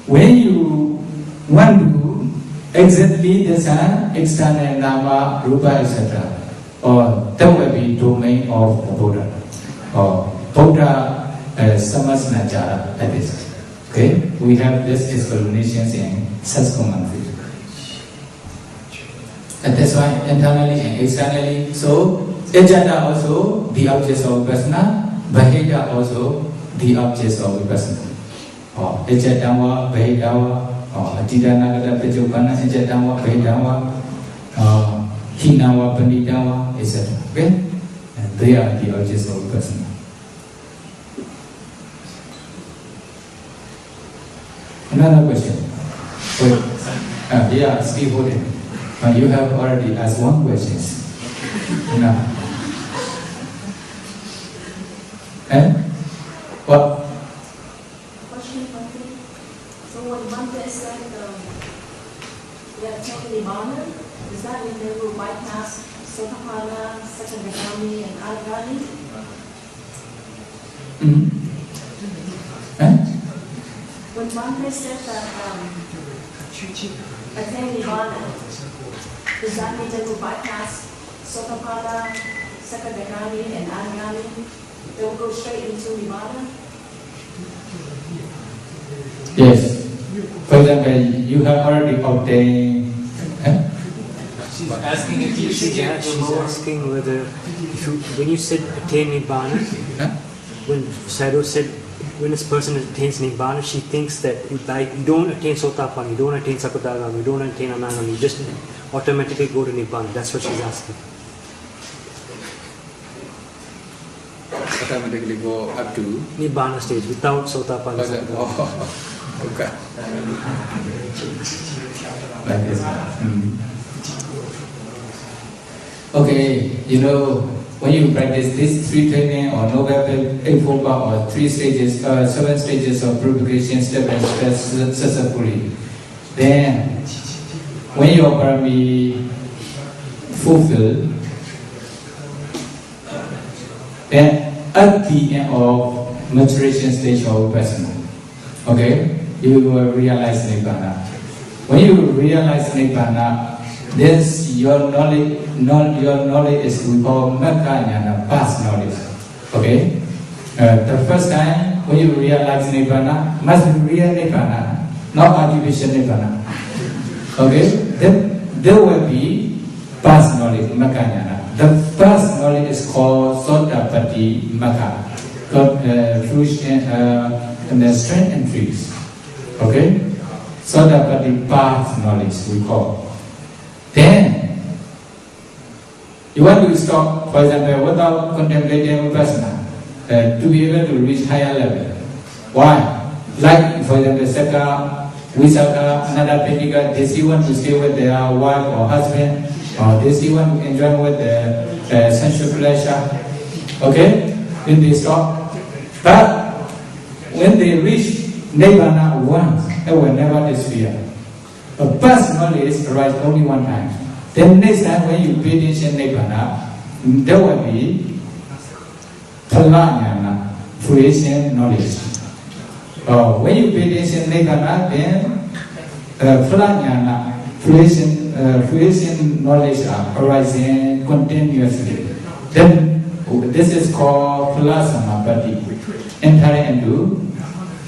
When you want to exactly this external nama, rupa, etc., or that will be domain of the Buddha, or Buddha Samasana Jhana, like this. Okay, we have this explanations in such commentary. And that's why internally and externally. So Ejada also the objects of Vipassana, Baheda also the objects of Vipassana. Or Ejadawa, Bahedawa, or Atidanagata Pejopana, Ejadawa, Bahedawa, Hinawa, Pandidawa, etc. Okay? And they are the objects of Vipassana. Another question. Wait. Yeah, still holding. You have already asked one question. Now. And what? Question. So when one day said they are taking Nibbana, does that mean they will bypass Sotapanna, Sakadagami, and Adagami? When one day said that attain Nibbana, does that mean they will bypass Sotapanna, Sakadagami, and Adagami? They will go straight into Nibbana? Yes. For example, you have already obtained. She's asking if you should get the She's lower. asking whether, if you, when you said attain Nibbana, when Sayadaw said when this person attains Nibbana, she thinks that like you don't attain Sotapanna, you don't attain Sakadagami, you don't attain Anagami, you just automatically go to Nibbana. That's what she's asking. Automatically go up to Nibbana stage without Sotapanna. Sakadagami. Okay. Like this. Okay, you know, when you practice these three training or Noble Eightfold Path or 3 stages, 7 stages of purification step by step successfully, then when your parami fulfilled, then at the end of maturation stage of person. Okay? You will realize Nibbana. When you realize Nibbana, then your knowledge is we call Makkha past knowledge. Okay? The first time when you realize Nibbana, must be real Nibbana, not artificial Nibbana. Okay? Then there will be past knowledge, Makkha. The first knowledge is called Sotapatti Makkha, fruition and the strength and trees. Okay? Sotapatti past knowledge we call. Then you want to stop, for example, without contemplating vipassana, to be able to reach higher level. Why? Like, for example, Saka, Visaka, Anadapindika, they still want to stay with their wife or husband, or they still want to enjoy with the sensual pleasure. Okay? Then they stop. But when they reach Nibbana once, it will never disappear. A past knowledge arises only one time. Then next time when you pay attention Nibbana, there will be pacchimāya, fruition knowledge. When you pay attention Nibbana, then pacchimāya, fruition knowledge are arising continuously. Then this is called palasamapatti, entering into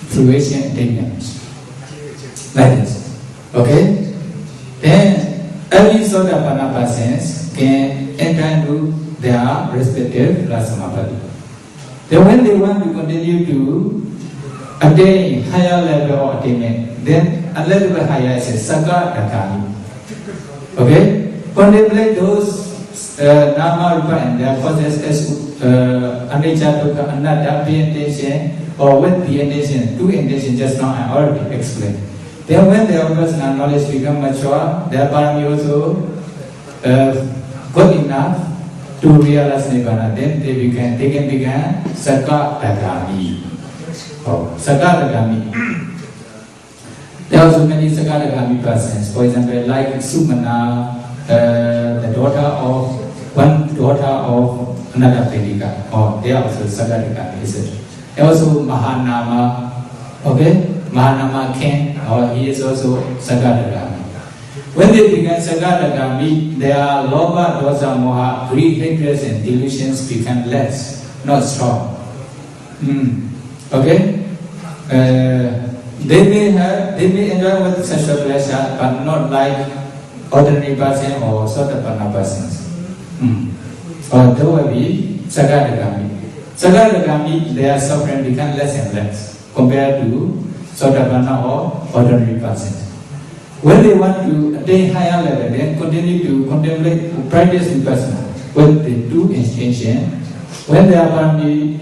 fruition attainment. Like this. Okay? Then every Sotapanna persons can enter into their respective palasamapatti. Then when they want to continue to attain higher level of attainment, then a little bit higher is Saka Dakkhināya. Okay? Contemplate those nama, rupa and their causes as anicca, dukkha, anatta, intention, or with the intention, two intentions just now I already explained. Then when their personal knowledge become mature, their parami also good enough to realize Nibbana, then they can become Saka Dakkhināya. Saka Dakkhināya. There are also many Saka Dakkhināya persons. For example, like Sumana, one daughter of another Pedika, or they are also Saka Dakkhināya, etc. And also Mahanama, okay? Mahanama Ken, or he is also Saka Dakkhināya. When they become Saka Dakkhināya, their lobha, dosa, moha, greed, hatred, and delusions become less, not strong. Okay? They may enjoy with sexual pleasure, but not like ordinary person or Sotapanna persons. Or there will be Saka Dakkhināya. Saka Dakkhināya, their suffering become less and less compared to Sotapanna or ordinary persons. When they want to attain higher level, then continue to contemplate, practice vipassana with the two intentions. When their parami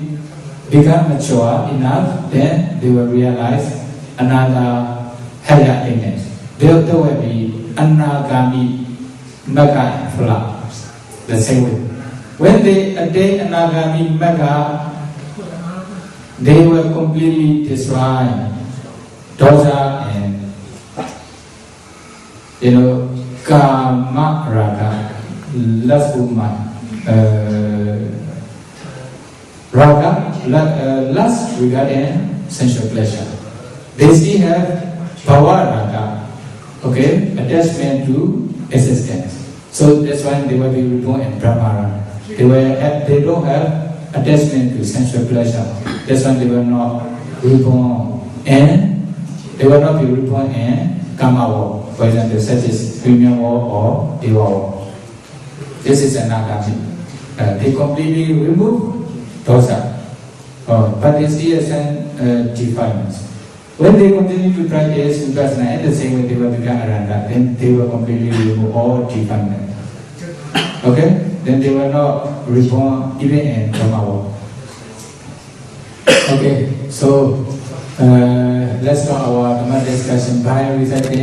become mature enough, then they will realize another higher attainment. There will be anagami magga phala, the same way. When they attain anagami magga, they will completely destroy dosa and kama raga, lust regarding sensual pleasure. They still have bhava raga, okay, attachment to existence. So that's why they will be reborn in Brahmara. They don't have attachment to sensual pleasure. That's why they will not reborn and they will not be reborn in Kama world. For example, such as premium world or Deva world. This is anagami. They completely remove dosa. But they still have defilements. When they continue to practice vipassana in the same way they will become arahanta, then they will completely remove all defilements. Okay? Then they will not reborn even in Kama world. Okay, so let's start our Dhamma discussion by reciting